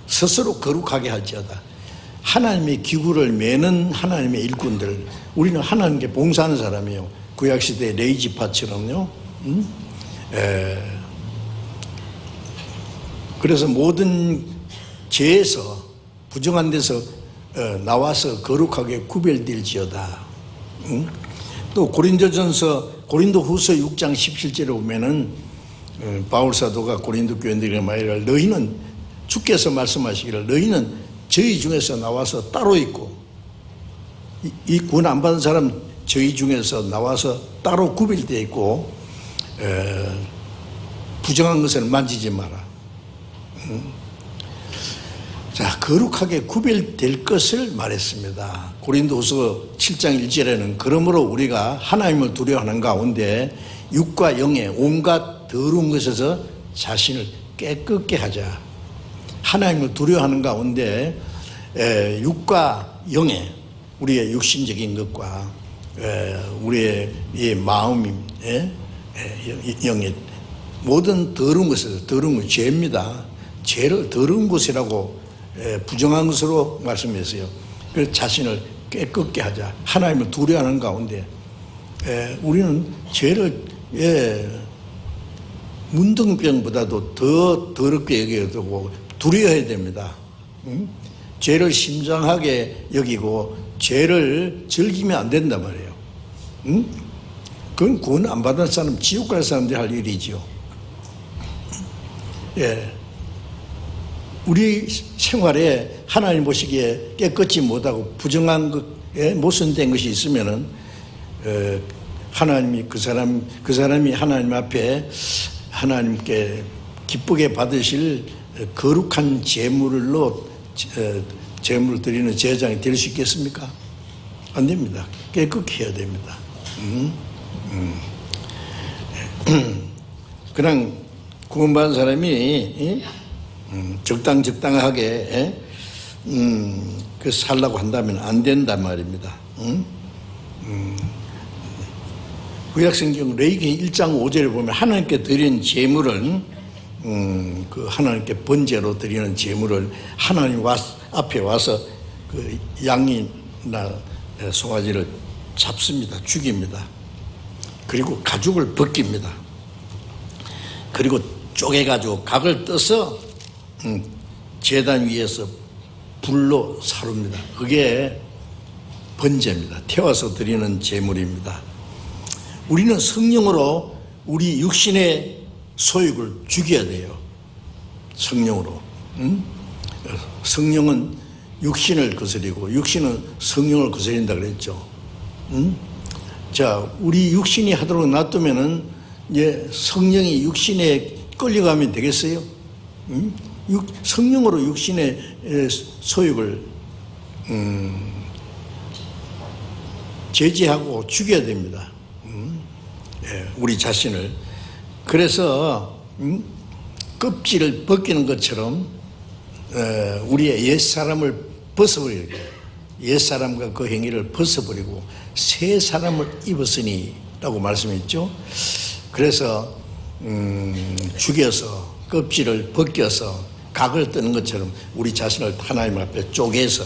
[SPEAKER 1] 스스로 거룩하게 할지어다. 하나님의 기구를 매는 하나님의 일꾼들, 우리는 하나님께 봉사하는 사람이에요. 구약시대 레이지파처럼요. 그래서 모든 죄에서, 부정한 데서 나와서 거룩하게 구별될지어다. 또 고린도후서 6장 17절에 보면은 바울 사도가 고린도 교인들에게 말하기를 너희는, 주께서 말씀하시기를 너희는 저희 중에서 나와서 따로 있고, 이 구원 안 받은 사람 저희 중에서 나와서 따로 구별되어 있고, 부정한 것을 만지지 마라. 자, 거룩하게 구별될 것을 말했습니다. 고린도후서 7장 1절에는 그러므로 우리가 하나님을 두려워하는 가운데 육과 영의 온갖 더러운 것에서 자신을 깨끗게 하자. 하나님을 두려워하는 가운데 육과 영의, 우리의 육신적인 것과 우리의 이 마음이 영의 모든 더러운 것에서, 더러운 건 죄입니다. 죄를 더러운 것이라고 부정한 것으로 말씀했어요. 그래서 자신을 깨끗게 하자. 하나님을 두려워하는 가운데 우리는 죄를 문둥병보다도 더 더럽게 여겨야 되고 두려워해야 됩니다. 죄를 심장하게 여기고 죄를 즐기면 안 된단 말이에요. 응? 그건 구원 안 받은 사람, 지옥 갈 사람들이 할 일이죠. 예. 우리 생활에 하나님 보시기에 깨끗이 못하고 부정한 것에 모순된 것이 있으면은, 하나님이 그 사람이 하나님 앞에 하나님께 기쁘게 받으실 거룩한 제물로 제물을 드리는 제사장이 될 수 있겠습니까? 안 됩니다. 깨끗히 해야 됩니다. 그냥 구원받은 사람이 적당하게 그 살라고 한다면 안 된단 말입니다. 구약성경 레위기 1장 5절에 보면 하나님께 드린 제물은 그 하나님께 번제로 드리는 제물을 하나님 앞에 와서 그 양이나 송아지를 잡습니다. 죽입니다. 그리고 가죽을 벗깁니다. 그리고 쪼개가지고 각을 떠서 제단 위에서 불로 사릅니다. 그게 번제입니다. 태워서 드리는 제물입니다. 우리는 성령으로 우리 육신의 소욕을 죽여야 돼요. 성령으로. 성령은 육신을 거스리고 육신은 성령을 거스린다 그랬죠. 자, 우리 육신이 하도록 놔두면은 이제 성령이 육신에 끌려가면 되겠어요? 성령으로 육신의 소욕을 제지하고 죽여야 됩니다. 우리 자신을. 그래서 껍질을 벗기는 것처럼 우리의 옛사람을 벗어버리는 거예요. 옛사람과 그 행위를 벗어버리고 새 사람을 입었으니 라고 말씀했죠. 그래서 죽여서 껍질을 벗겨서 각을 뜨는 것처럼 우리 자신을 하나님 앞에 쪼개서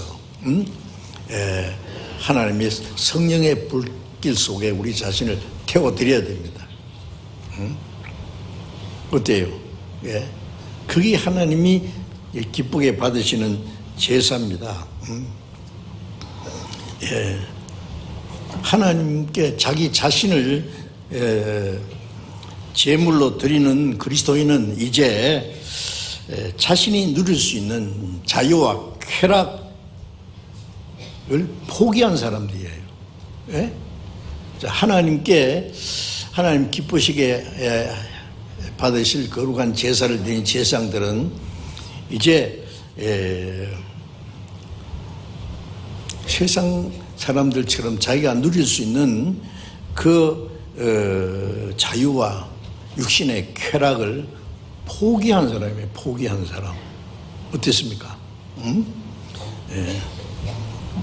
[SPEAKER 1] 하나님의 성령의 불길 속에 우리 자신을 태워드려야 됩니다. 어때요? 예. 그게 하나님이 기쁘게 받으시는 제사입니다. 예. 하나님께 자기 자신을 제물로 드리는 그리스도인은 이제 자신이 누릴 수 있는 자유와 쾌락을 포기한 사람들이에요. 예? 하나님께 하나님 기쁘시게 받으실 거룩한 제사를 드린 제사장들은 이제 세상 사람들처럼 자기가 누릴 수 있는 그 자유와 육신의 쾌락을 포기한 사람이에요. 포기한 사람. 어땠습니까? 예.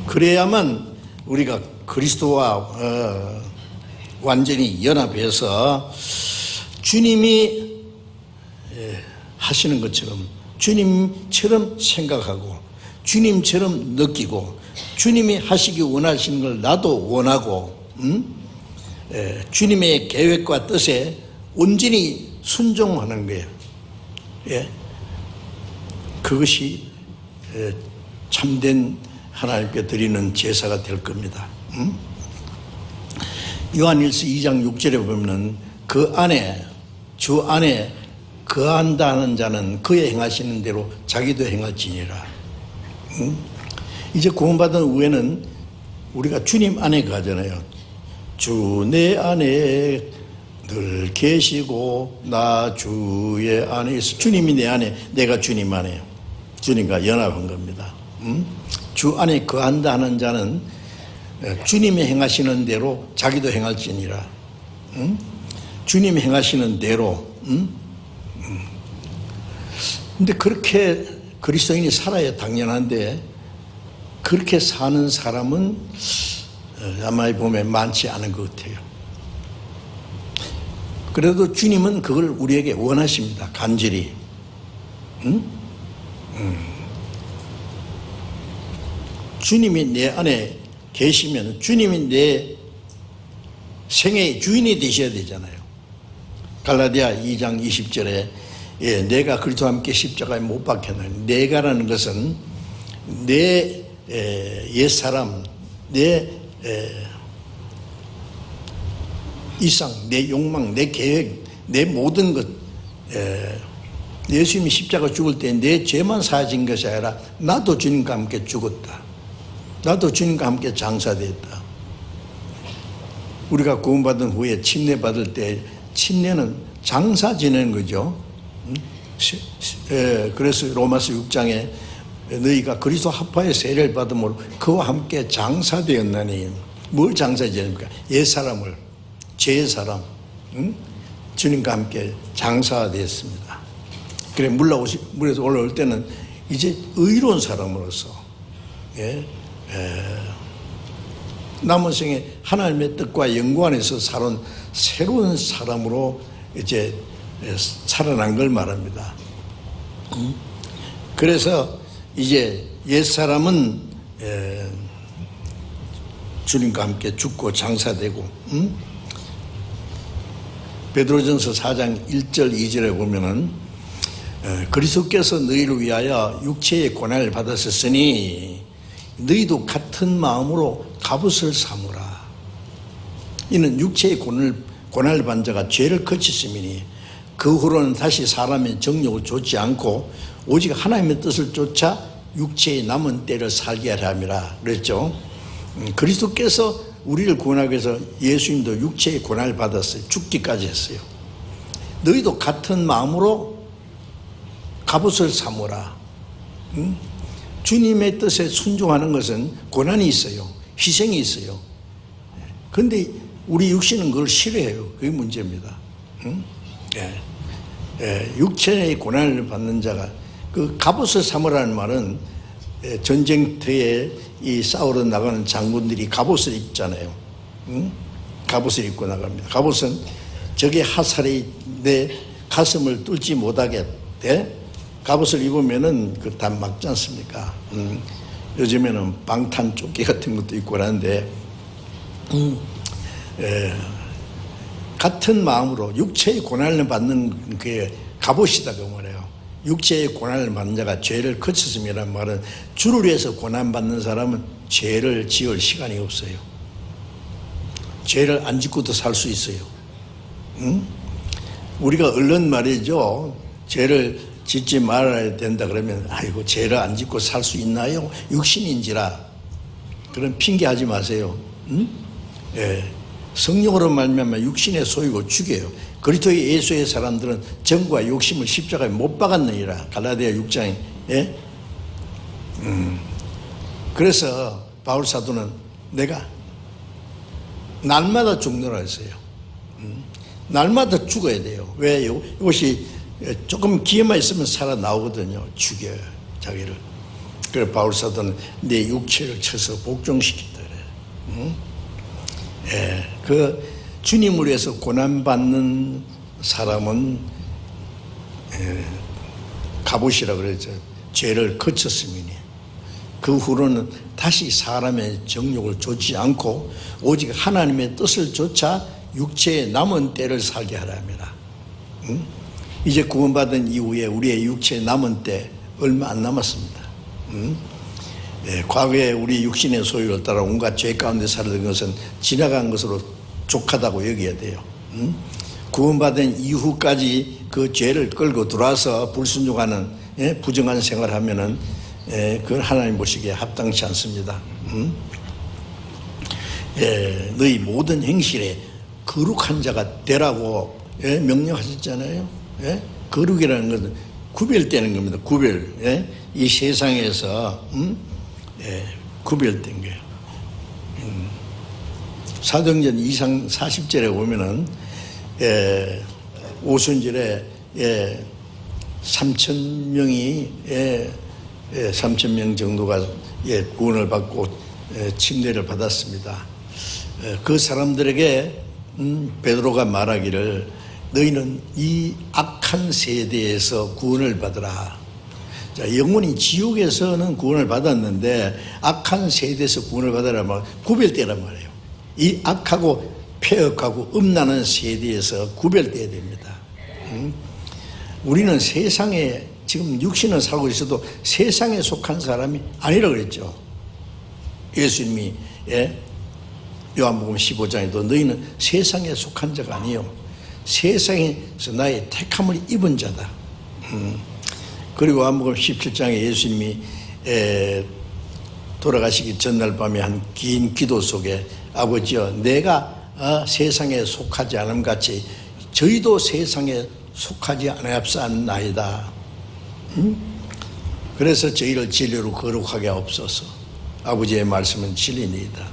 [SPEAKER 1] 그래야만 우리가 그리스도와 완전히 연합해서 주님이 하시는 것처럼 주님처럼 생각하고 주님처럼 느끼고 주님이 하시기 원하시는 걸 나도 원하고 주님의 계획과 뜻에 온전히 순종하는 거예요. 예. 그것이 참된 하나님께 드리는 제사가 될 겁니다. 요한일서 2장 6절에 보면 그 안에 주 안에 거한다는 자는 그의 행하시는 대로 자기도 행할지니라. 이제 구원받은 후에는 우리가 주님 안에 가잖아요. 주 내 안에 늘 계시고 나 주의 안에 있어. 주님이 내 안에, 내가 주님 안에, 주님과 연합한 겁니다. 주 안에 거한다 하는 자는 주님이 행하시는 대로 자기도 행할지니라. 주님이 행하시는 대로. 근데 그렇게 그리스도인이 살아야 당연한데 그렇게 사는 사람은 아마 보면 많지 않은 것 같아요. 그래도 주님은 그걸 우리에게 원하십니다. 간절히. 주님이 내 안에 계시면 주님이 내 생애의 주인이 되셔야 되잖아요. 갈라디아 2장 20절에 내가 그리스도와 함께 십자가에 못 박혔나니, 내가라는 것은 내 옛사람, 내 이상, 내 욕망, 내 계획, 내 모든 것, 예수님이 십자가 죽을 때 내 죄만 사하신 것이 아니라 나도 주님과 함께 죽었다. 나도 주님과 함께 장사됐다. 우리가 구원받은 후에 침례 받을 때 침례는 장사 지내는 거죠. 그래서 로마서 6장에 너희가 그리스도 합하여 세례를 받음으로 그와 함께 장사되었나니, 뭘 장사 지냅니까? 옛사람을, 죄의 사람, 주님과 함께 장사되었습니다. 그래 물에서 올라올 때는 이제 의로운 사람으로서 남은 생에 하나님의 뜻과 영광 안에서 살아온 새로운 사람으로 이제 살아난 걸 말합니다. 그래서 이제 옛사람은 주님과 함께 죽고 장사되고, 베드로전서 4장 1절 2절에 보면은 그리스도께서 너희를 위하여 육체의 고난을 받으셨으니 너희도 같은 마음으로 갑옷을 삼으라. 이는 육체의 고난을 받은 자가 죄를 거쳤음이니 그 후로는 다시 사람의 정욕을 좇지 않고 오직 하나님의 뜻을 쫓아 육체의 남은 때를 살게 하려 함이라 그랬죠. 그리스도께서 우리를 구원하기 위해서 예수님도 육체의 고난을 받았어요. 죽기까지 했어요. 너희도 같은 마음으로 갑옷을 삼으라. 주님의 뜻에 순종하는 것은 고난이 있어요. 희생이 있어요. 그런데 우리 육신은 그걸 싫어해요. 그게 문제입니다. 육체의 고난을 받는 자가, 그 갑옷을 삼으라는 말은 전쟁터에 이 싸우러 나가는 장군들이 갑옷을 입잖아요. 갑옷을 입고 나갑니다. 갑옷은 적의 화살이 내 가슴을 뚫지 못하게 갑옷을 입으면은 그 다 막지 않습니까? 요즘에는 방탄 조끼 같은 것도 입고 하는데, 같은 마음으로 육체의 고난을 받는 게 갑옷이다 그 말이에요. 육체의 고난을 받는 자가 죄를 거쳤음이라는 말은 주를 위해서 고난받는 사람은 죄를 지을 시간이 없어요. 죄를 안 짓고도 살 수 있어요. 우리가 얼른 말이죠, 죄를 짓지 말아야 된다 그러면 아이고 죄를 안 짓고 살 수 있나요? 육신인지라. 그런 핑계하지 마세요. 성령으로 말미암아 육신의 소유고 죽여요. 그리스도의 예수의 사람들은 정과 욕심을 십자가에 못 박았느니라. 갈라디아 6장에. 그래서 바울 사도는 내가 날마다 죽노라 했어요. 날마다 죽어야 돼요. 왜요? 이것이 조금 기회만 있으면 살아나오거든요. 죽여요, 자기를. 그래서 바울 사도는 내 육체를 쳐서 복종시키다 그래. 그 주님을 위해서 고난받는 사람은 갑옷이라고 그러죠. 죄를 거쳤음이니 그 후로는 다시 사람의 정욕을 좇지 않고 오직 하나님의 뜻을 쫓아 육체의 남은 때를 살게 하라 합니다. 이제 구원받은 이후에 우리의 육체의 남은 때 얼마 안 남았습니다. 과거에 우리 육신의 소유를 따라 온갖 죄 가운데 살던 것은 지나간 것으로 족하다고 여겨야 돼요. 구원받은 이후까지 그 죄를 끌고 들어와서 불순종하는 부정한 생활을 하면은 그건 하나님 보시기에 합당치 않습니다. 너희 모든 행실에 거룩한 자가 되라고 명령하셨잖아요. 거룩이라는 것은 구별되는 겁니다. 구별. 이 세상에서 구별된 거예요. 사도행전 2장 40절에 보면은 오순절에 3,000명이 3,000명 정도가 구원을 받고 침례를 받았습니다. 그 사람들에게 베드로가 말하기를 너희는 이 악한 세대에서 구원을 받으라. 자, 영원히 지옥에서는 구원을 받았는데 악한 세대에서 구원을 받으라면 구별되란 말이에요. 이 악하고 폐역하고 음란한 세대에서 구별돼야 됩니다. 우리는 세상에 지금 육신을 살고 있어도 세상에 속한 사람이 아니라고 그랬죠. 예수님이 요한복음 15장에도 너희는 세상에 속한 자가 아니요 세상에서 나의 택함을 입은 자다. 그리고 요한복음 17장에 예수님이 돌아가시기 전날 밤에 한 긴 기도 속에 아버지여 내가 세상에 속하지 않음 같이 저희도 세상에 속하지 아니합사나이다. 그래서 저희를 진리로 거룩하게 하옵소서. 아버지의 말씀은 진리니이다.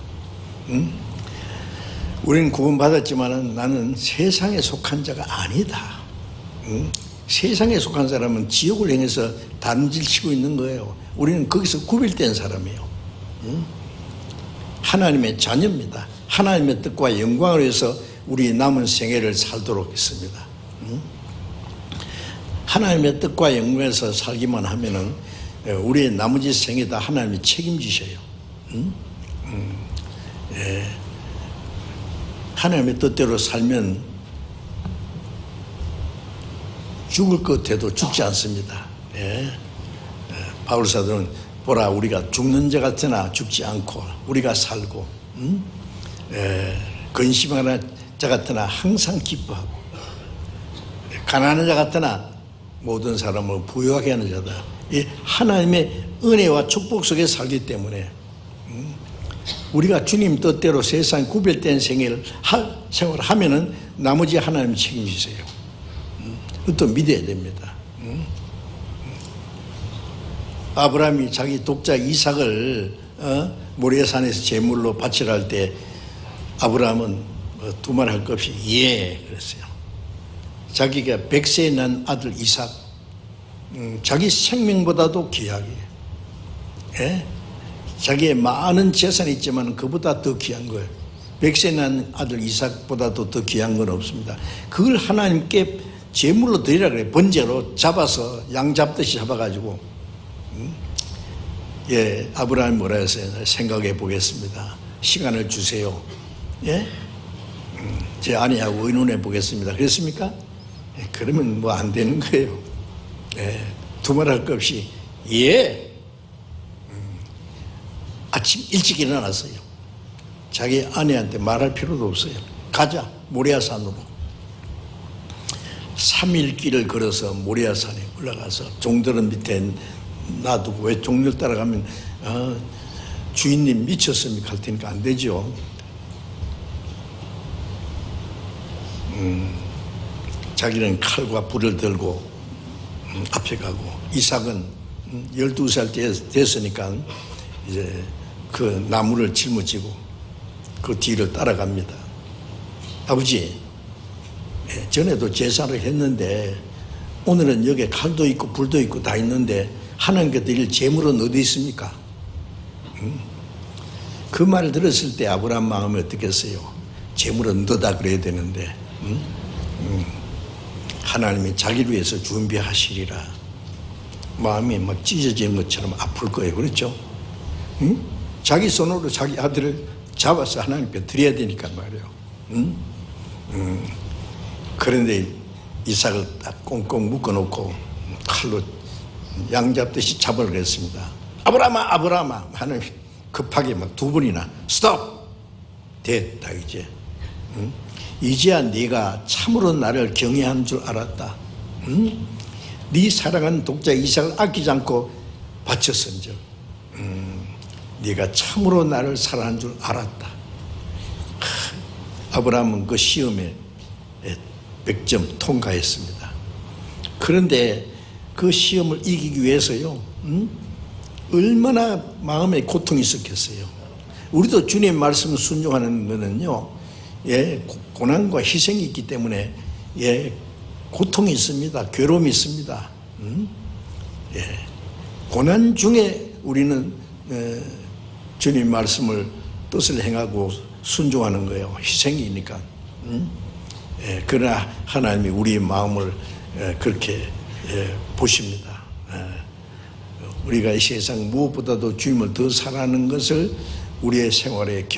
[SPEAKER 1] 우리는 구원받았지만 나는 세상에 속한 자가 아니다. 세상에 속한 사람은 지옥을 향해서 단질 치고 있는 거예요. 우리는 거기서 구별된 사람이에요. 하나님의 자녀입니다. 하나님의 뜻과 영광을 위해서 우리 남은 생애를 살도록 했습니다. 하나님의 뜻과 영광에서 살기만 하면은 우리의 나머지 생애 다 하나님이 책임지셔요. 하나님의 뜻대로 살면 죽을 것 같아도 죽지 않습니다. 바울 사도는 보라 우리가 죽는 자 같으나 죽지 않고 우리가 살고 근심하는 자 같으나 항상 기뻐하고 가난한 자 같으나 모든 사람을 부유하게 하는 자다. 이 하나님의 은혜와 축복 속에 살기 때문에 우리가 주님 뜻대로 세상 구별된 생활을 하면은 나머지 하나님 책임지세요. 그것도 믿어야 됩니다. 아브라함이 자기 독자 이삭을 모리아산에서 제물로 바치라 할 때 아브라함은 두말할 것 없이 예 그랬어요. 자기가 100세에 난 아들 이삭 자기 생명보다도 귀하게 자기의 많은 재산이 있지만 그보다 더 귀한 거예요. 100세에 난 아들 이삭보다도 더 귀한 건 없습니다. 그걸 하나님께 제물로 드리라 그래요. 번제로 잡아서 양 잡듯이 잡아가지고 아브라함이 뭐라 했어요? 생각해 보겠습니다. 시간을 주세요. 제 아내하고 의논해 보겠습니다. 그랬습니까? 그러면 뭐 안 되는 거예요. 두말할 것 없이 아침 일찍 일어났어요. 자기 아내한테 말할 필요도 없어요. 가자 모리아산으로. 3일 길을 걸어서 모리아산에 올라가서 종들은 밑에 놔두고 왜 종들 따라가면 주인님 미쳤습니까? 할 테니까 안 되죠. 자기는 칼과 불을 들고 앞에 가고 이삭은 12살 됐으니까 이제 그 나무를 짊어지고 그 뒤를 따라갑니다. 아버지 전에도 제사를 했는데 오늘은 여기에 칼도 있고 불도 있고 다 있는데 하나님께 드릴 제물은 어디 있습니까? 그 말을 들었을 때 아브라함 마음이 어떻겠어요? 제물은 너다 그래야 되는데 하나님이 자기를 위해서 준비하시리라. 마음이 막 찢어지는 것처럼 아플 거예요. 그렇죠? 자기 손으로 자기 아들을 잡아서 하나님께 드려야 되니까 말이에요. 그런데 이삭을 딱 꽁꽁 묶어놓고 칼로 양 잡듯이 잡으려고 했습니다. 아브라함아 아브라함아 하나님 급하게 막 두 번이나 스톱! 됐다 이제. 이제야 네가 참으로 나를 경외한 줄 알았다. 네 사랑하는 독자 이삭을 아끼지 않고 바쳤은즉 네가 참으로 나를 사랑한 줄 알았다. 아브라함은 그 시험에 100점 통과했습니다. 그런데 그 시험을 이기기 위해서요 얼마나 마음에 고통이 있었겠어요. 우리도 주님 말씀을 순종하는 것은요 고난과 희생이 있기 때문에 고통이 있습니다. 괴로움이 있습니다. 고난 중에 우리는 주님 말씀을 뜻을 행하고 순종하는 거예요. 희생이니까. 그러나 하나님이 우리의 마음을 그렇게 보십니다. 우리가 이 세상 무엇보다도 주님을 더 사랑하는 것을 우리의 생활에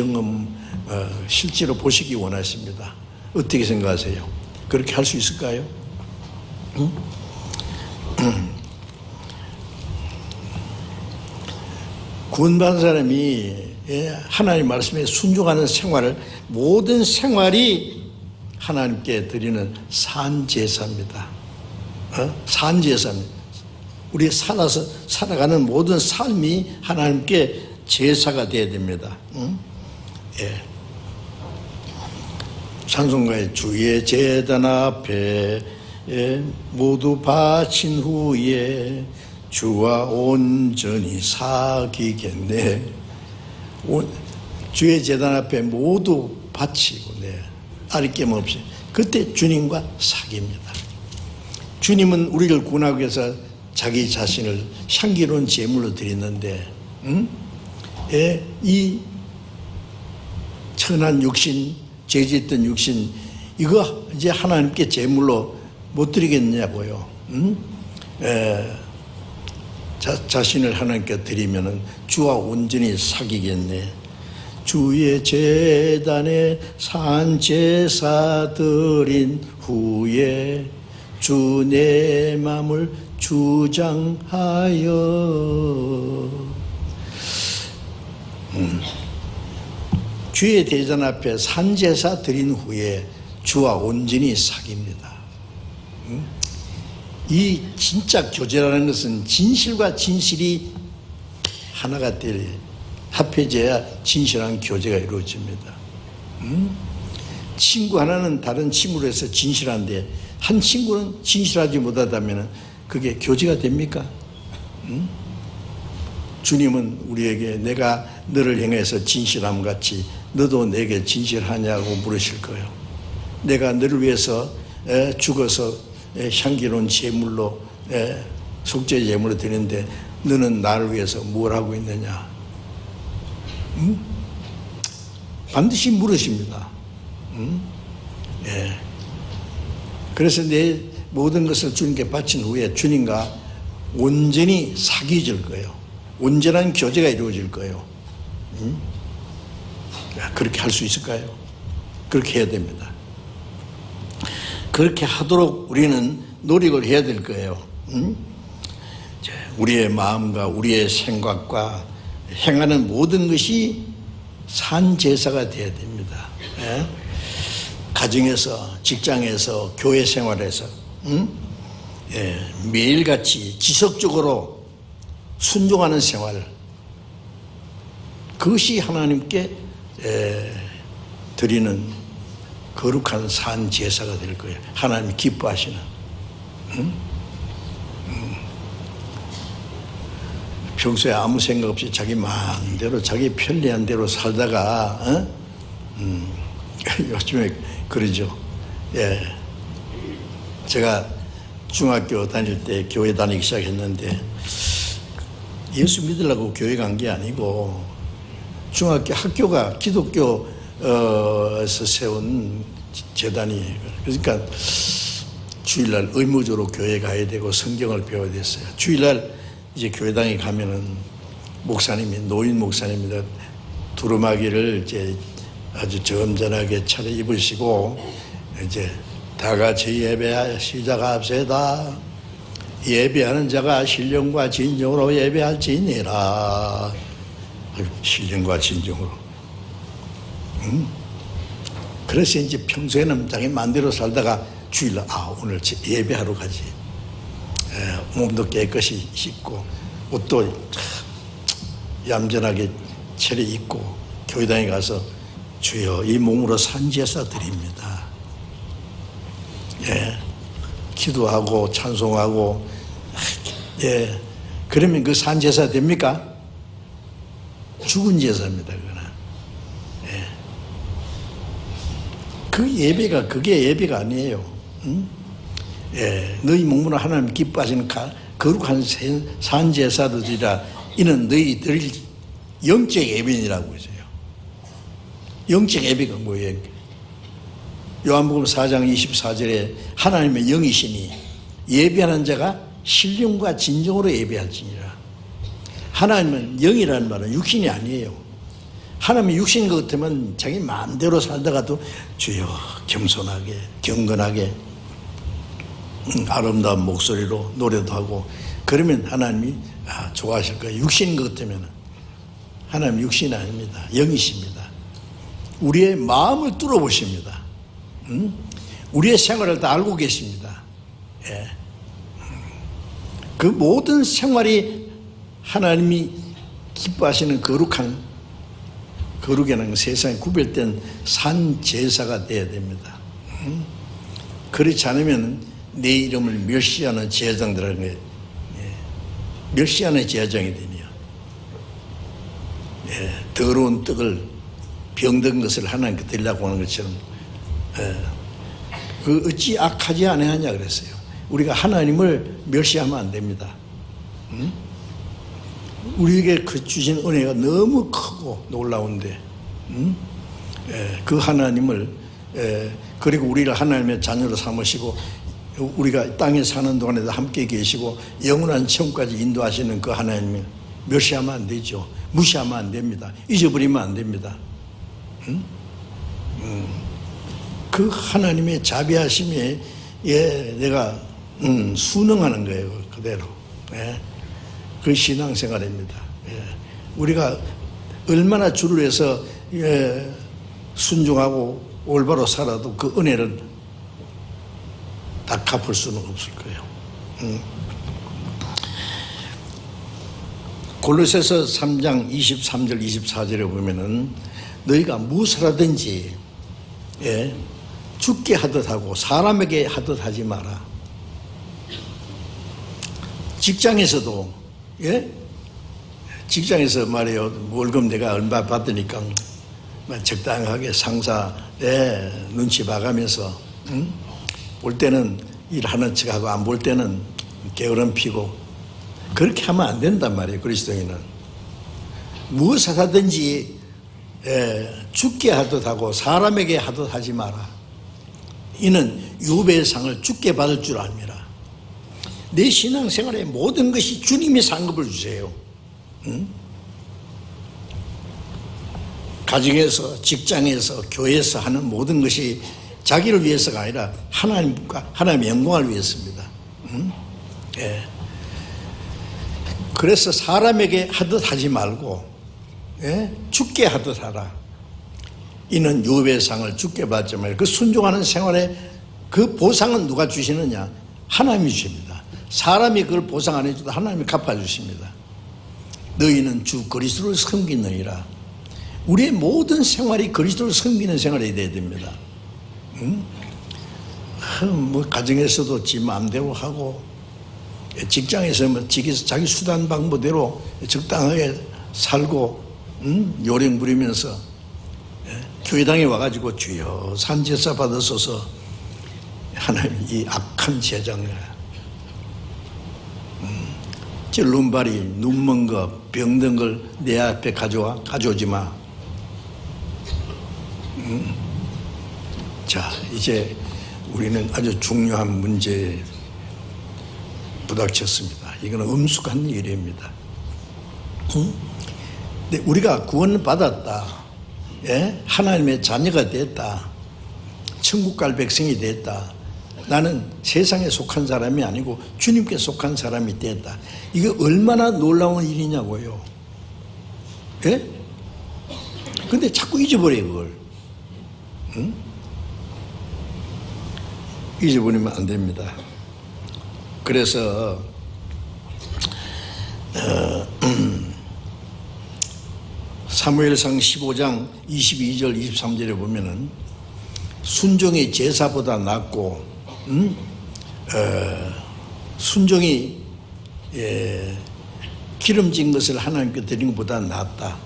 [SPEAKER 1] 실제로 보시기 원하십니다. 어떻게 생각하세요? 그렇게 할 수 있을까요? 구원받은 사람이 하나님 말씀에 순종하는 생활을, 모든 생활이 하나님께 드리는 산제사입니다. 산제사입니다. 우리 살아가는 모든 삶이 하나님께 제사가 되어야 됩니다. 찬송가의 주의 제단 앞에 모두 바친 후에 주와 온전히 사귀겠네. 주의 제단 앞에 모두 바치고 아리낌 없이 그때 주님과 사귑니다. 주님은 우리를 구원하기 위해서 자기 자신을 향기로운 제물로 드리는데 이 천한 육신, 죄짓던 육신, 이거 이제 하나님께 제물로 못 드리겠냐고요. 자신을 하나님께 드리면은 주와 온전히 사귀겠네. 주의 제단에 산제사 드린 후에 주 내 맘을 주장하여. 주의 대전 앞에 산제사 드린 후에 주와 온전히 사귑니다. 이 진짜 교제라는 것은 진실과 진실이 하나가 될, 합해져야 진실한 교제가 이루어집니다. 친구 하나는 다른 친구로 해서 진실한데 한 친구는 진실하지 못하다면 그게 교제가 됩니까? 주님은 우리에게 내가 너를 향해서 진실함 같이 너도 내게 진실하냐고 물으실 거예요. 내가 너를 위해서 죽어서 향기로운 제물로, 속죄 제물로 드리는데 너는 나를 위해서 뭘 하고 있느냐? 반드시 물으십니다. 그래서 내 모든 것을 주님께 바친 후에 주님과 온전히 사귀어질 거예요. 온전한 교제가 이루어질 거예요. 그렇게 할 수 있을까요? 그렇게 해야 됩니다. 그렇게 하도록 우리는 노력을 해야 될 거예요. 우리의 마음과 우리의 생각과 행하는 모든 것이 산제사가 되어야 됩니다. 가정에서, 직장에서, 교회 생활에서 매일같이 지속적으로 순종하는 생활, 그것이 하나님께 드리는 거룩한 산제사가 될 거예요. 하나님이 기뻐하시는. 평소에 아무 생각 없이 자기 마음대로 자기 편리한 대로 살다가 요즘에 그러죠. 제가 중학교 다닐 때 교회 다니기 시작했는데 예수 믿으려고 교회 간 게 아니고 중학교 학교가 기독교에서 세운 재단이에요. 그러니까 주일날 의무적으로 교회 가야 되고 성경을 배워야 됐어요. 주일날 이제 교회당에 가면은 목사님이, 노인 목사님입니다. 두루마기를 이제 아주 점잖하게 차려입으시고 이제 다 같이 예배 시작합시다. 예배하는 자가 신령과 진정으로 예배할지니라. 신령과 진정으로. 그래서 이제 평소에는 자기 마음대로 살다가 주일날 오늘 예배하러 가지. 몸도 깨끗이 씻고 옷도 얌전하게 차려입고 교회당에 가서 주여 이 몸으로 산제사 드립니다. 기도하고 찬송하고 그러면 그 산제사 됩니까? 죽은 제사입니다. 그거는. 그 예배가 그게 예배가 아니에요. 너희 몸으로 하나님 기뻐하시는 거룩한 산제사들이라 이는 너희 드릴 영적 예배니라고 했어요. 영적 예배가 뭐예요? 요한복음 4장 24절에 하나님의 영이시니 예배하는 자가 신령과 진정으로 예배할지니라. 하나님은 영이라는 말은 육신이 아니에요. 하나님이 육신인 것 같으면 자기 마음대로 살다가도 주여 겸손하게 경건하게 아름다운 목소리로 노래도 하고 그러면 하나님이 좋아하실 거예요. 육신인 것 같으면. 하나님 육신이 아닙니다. 영이십니다. 우리의 마음을 뚫어보십니다. 우리의 생활을 다 알고 계십니다. 예. 그 모든 생활이 하나님이 기뻐하시는 거룩에는 세상에 구별된 산 제사가 되어야 됩니다. 그렇지 않으면 내 이름을 멸시하는 제사장들에게 멸시하는 제사장이 되니요. 더러운 떡을 병든 것을 하나님께 드리려고 하는 것처럼 그 어찌 악하지 아니하냐 그랬어요. 우리가 하나님을 멸시하면 안 됩니다. 우리에게 그 주신 은혜가 너무 크고 놀라운데 그 하나님을 그리고 우리를 하나님의 자녀로 삼으시고 우리가 땅에 사는 동안에도 함께 계시고 영원한 천국까지 인도하시는 그 하나님을 멸시하면 안 되죠. 무시하면 안 됩니다. 잊어버리면 안 됩니다. 그 하나님의 자비하심에 내가 순응하는 거예요. 그대로. 그 신앙생활입니다. 우리가 얼마나 주를 위해서 순종하고 올바로 살아도 그 은혜를 다 갚을 수는 없을 거예요. 골로새서 3장 23절 24절에 보면은 너희가 무엇을 하든지 죽게 하듯 하고 사람에게 하듯 하지 마라. 직장에서도 직장에서 말이에요. 월급 내가 얼마 받으니까 적당하게 상사 눈치 봐가면서 볼 때는 일하는 척하고 안 볼 때는 게으름 피고 그렇게 하면 안 된단 말이에요. 그리스도인은 무엇을 하든지 죽게 하듯 하고 사람에게 하듯 하지 마라. 이는 유배의 상을 죽게 받을 줄 압니다. 내 신앙생활의 모든 것이 주님이 상급을 주세요. 가정에서, 직장에서, 교회에서 하는 모든 것이 자기를 위해서가 아니라 하나님의 영광을 위해서입니다. 그래서 사람에게 하듯 하지 말고 죽게 하듯 하라. 이는 유배의 상을 죽게 받지 말고 그 순종하는 생활에 그 보상은 누가 주시느냐? 하나님이 주십니다. 사람이 그걸 보상 안 해줘도 하나님이 갚아주십니다. 너희는 주 그리스도를 섬기느니라. 우리의 모든 생활이 그리스도를 섬기는 생활이 되어야 됩니다. 뭐 가정에서도 지 마음대로 하고 직장에서 뭐 자기 수단 방법대로 적당하게 살고 요령 부리면서 교회당에 와가지고 주여 산제사 받으소서 하나님 이 악한 제장을 저 눈발이 눈먼 거 병든 걸 내 앞에 가져오지 마. 자 이제 우리는 아주 중요한 문제에 부닥쳤습니다. 이거는 엄숙한 일입니다. 근데 우리가 구원을 받았다. 하나님의 자녀가 됐다. 천국 갈 백성이 됐다. 나는 세상에 속한 사람이 아니고 주님께 속한 사람이 됐다. 이게 얼마나 놀라운 일이냐고요. 근데 자꾸 잊어버려요, 그걸. 잊어버리면 안 됩니다. 그래서 사무엘상 15장 22절 23절에 보면은 순종이 제사보다 낫고 순종이 기름진 것을 하나님께 드리는 것보다 낫다.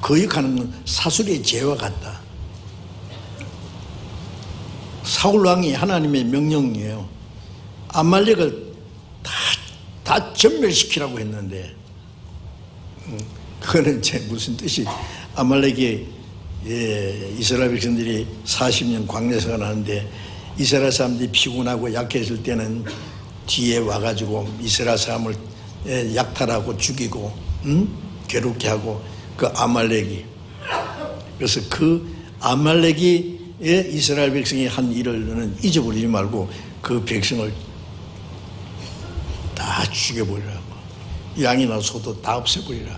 [SPEAKER 1] 거역하는 건 사술의 죄와 같다. 사울 왕이 하나님의 명령이에요. 아말렉을 다 전멸시키라고 했는데 그거는 무슨 뜻이 아말렉이 이스라엘 백성들이 40년 광야 생활하는데 이스라엘 사람들이 피곤하고 약해질 때는 뒤에 와가지고 이스라엘 사람을 약탈하고 죽이고 괴롭게 하고 그 아말렉이 그래서 그 아말렉이 이스라엘 백성이 한 일을 잊어버리지 말고 그 백성을 다 죽여버리라고 양이나 소도 다 없애버리라.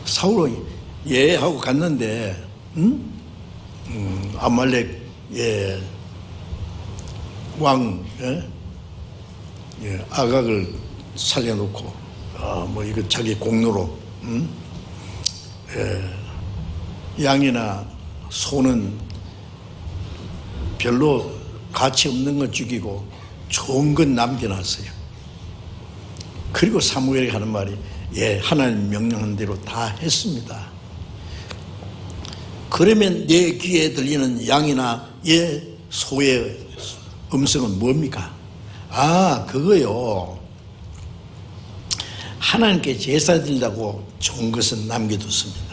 [SPEAKER 1] 사울이 예 하고 갔는데 아말렉 왕 아각을 살려놓고 뭐 이거 자기 공로로 양이나 소는 별로 가치 없는 건 죽이고 좋은 건 남겨놨어요. 그리고 사무엘이 하는 말이 하나님 명령한 대로 다 했습니다. 그러면 내 귀에 들리는 양이나 소의 음성은 뭡니까? 그거요. 하나님께 제사 드린다고 좋은 것은 남겨뒀습니다.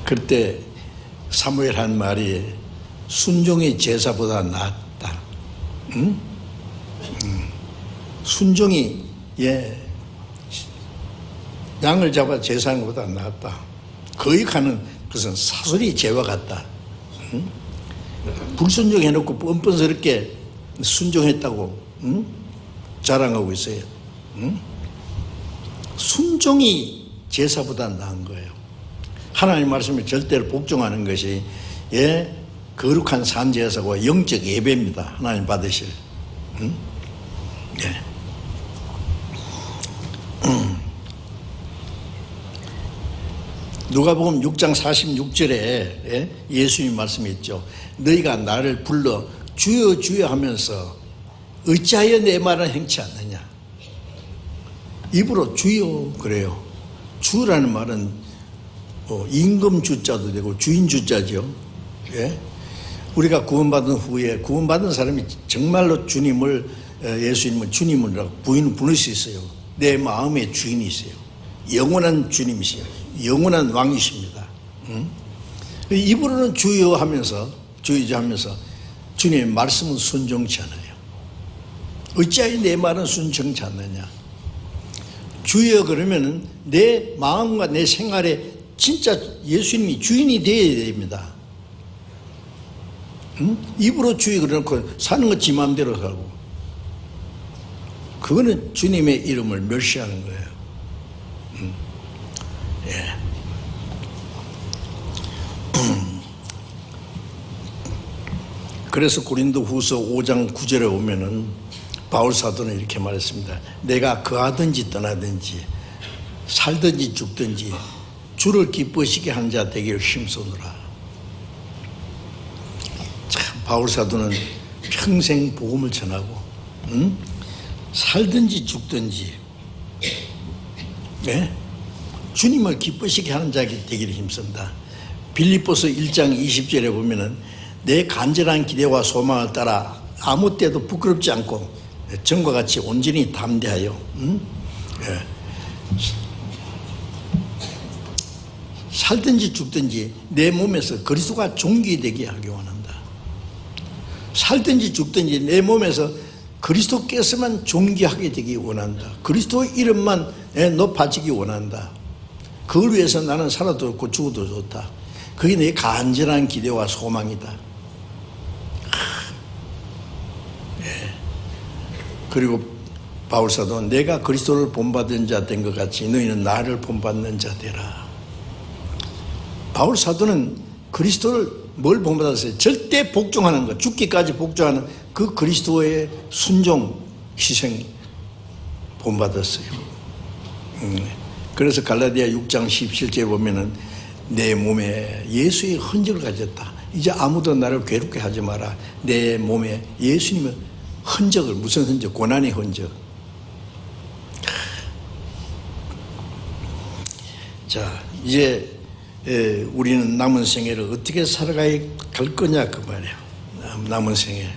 [SPEAKER 1] 그때 사무엘 한 말이 순종이 제사보다 낫다. 순종이 양을 잡아 제사하는 것보다 낫다. 거역하는 것은 사소리 죄와 같다. 불순종해놓고 뻔뻔스럽게 순종했다고 자랑하고 있어요. 순종이 제사보다 나은 거예요. 하나님 말씀에 절대로 복종하는 것이 거룩한 산제사고 영적 예배입니다. 하나님 받으실. 누가복음 6장 46절에 예수님 말씀이 있죠. 너희가 나를 불러 주여 주여 하면서 어찌하여 내 말을 행치 않느냐. 입으로 주여 그래요. 주라는 말은 임금 주자도 되고 주인 주자죠. 우리가 구원받은 후에 구원받은 사람이 정말로 주님을 예수님은 주님이라고 부를 수 있어요. 내 마음의 주인이 있어요. 영원한 주님이세요. 영원한 왕이십니다. 입으로는 주여 하면서 주의자 하면서 주님의 말씀은 순종치 않아요. 어찌하여 내 말은 순종치 않느냐. 주여 그러면은 내 마음과 내 생활에 진짜 예수님이 주인이 되어야 됩니다. 입으로 주의 그래놓고 사는 거 지 마음대로 살고 그거는 주님의 이름을 멸시하는 거예요. 그래서 고린도후서 5장 9절에 보면은 바울 사도는 이렇게 말했습니다. 내가 거하든지 떠나든지 살든지 죽든지 주를 기쁘시게 한 자 되기를 힘쓰노라. 참 바울 사도는 평생 복음을 전하고 살든지 죽든지 주님을 기쁘시게 하는 자 되기를 힘쓴다. 빌립보서 1장 20절에 보면은 내 간절한 기대와 소망을 따라 아무 때도 부끄럽지 않고 전과 같이 온전히 담대하여 살든지 죽든지 내 몸에서 그리스도가 존귀되게 하기 원한다. 살든지 죽든지 내 몸에서 그리스도께서만 존귀하게 되기 원한다. 그리스도의 이름만 높아지기 원한다. 그걸 위해서 나는 살아도 좋고 죽어도 좋다. 그게 내 간절한 기대와 소망이다. 그리고 바울사도는 내가 그리스도를 본받은 자 된 것 같이 너희는 나를 본받는 자 되라. 바울사도는 그리스도를 뭘 본받았어요? 절대 복종하는 것, 죽기까지 복종하는 그 그리스도의 순종, 희생 본받았어요. 그래서 갈라디아 6장 17절에 보면은 내 몸에 예수의 흔적을 가졌다. 이제 아무도 나를 괴롭게 하지 마라. 내 몸에 예수님의 흔적을, 무슨 흔적? 고난의 흔적. 자, 이제 우리는 남은 생애를 어떻게 살아갈 거냐 그 말이에요. 남은 생애.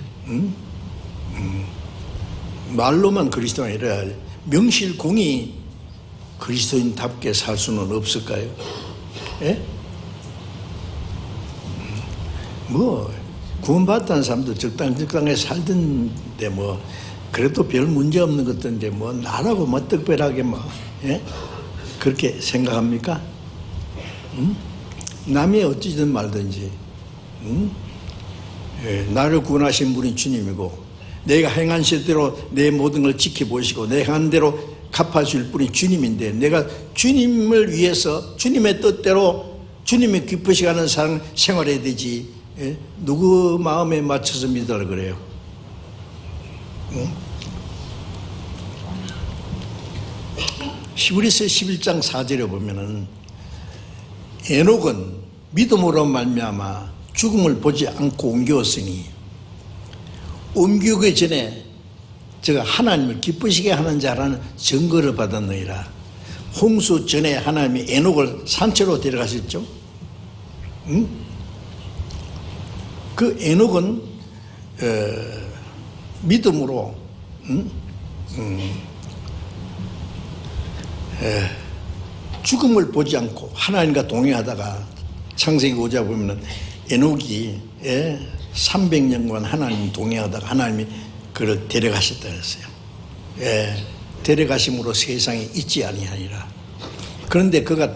[SPEAKER 1] 말로만 그리스도가 아니라 명실공히 그리스도인답게 살 수는 없을까요? 뭐 구원받았다는 사람도 적당하게 살던데 뭐 그래도 별 문제 없는 것던데 뭐 나라고 뭐 특별하게 뭐 그렇게 생각합니까? 남이 어찌든 말든지 나를 구원하신 분이 주님이고 내가 행한 실대로 내 모든 걸 지켜보시고 내가 한 대로 갚아줄 분이 주님인데 내가 주님을 위해서 주님의 뜻대로 주님이 기쁘시게 하는 삶 생활해야 되지. 예? 누구 마음에 맞춰서 믿으라 그래요? 응? 히브리서 11장 4절에 보면은 에녹은 믿음으로 말미암아 죽음을 보지 않고 옮겨왔으니 옮기기 전에 제가 하나님을 기쁘시게 하는 자라는 증거를 받았느니라. 홍수 전에 하나님이 에녹을 산채로 데려가셨죠. 응? 그 에녹은 믿음으로 죽음을 보지 않고 하나님과 동행하다가 창세기 5장 보면 에녹이 300년간 하나님 동행하다가 하나님이 그를 데려가셨다 그랬어요. 데려가심으로 세상에 있지 아니하니라. 그런데 그가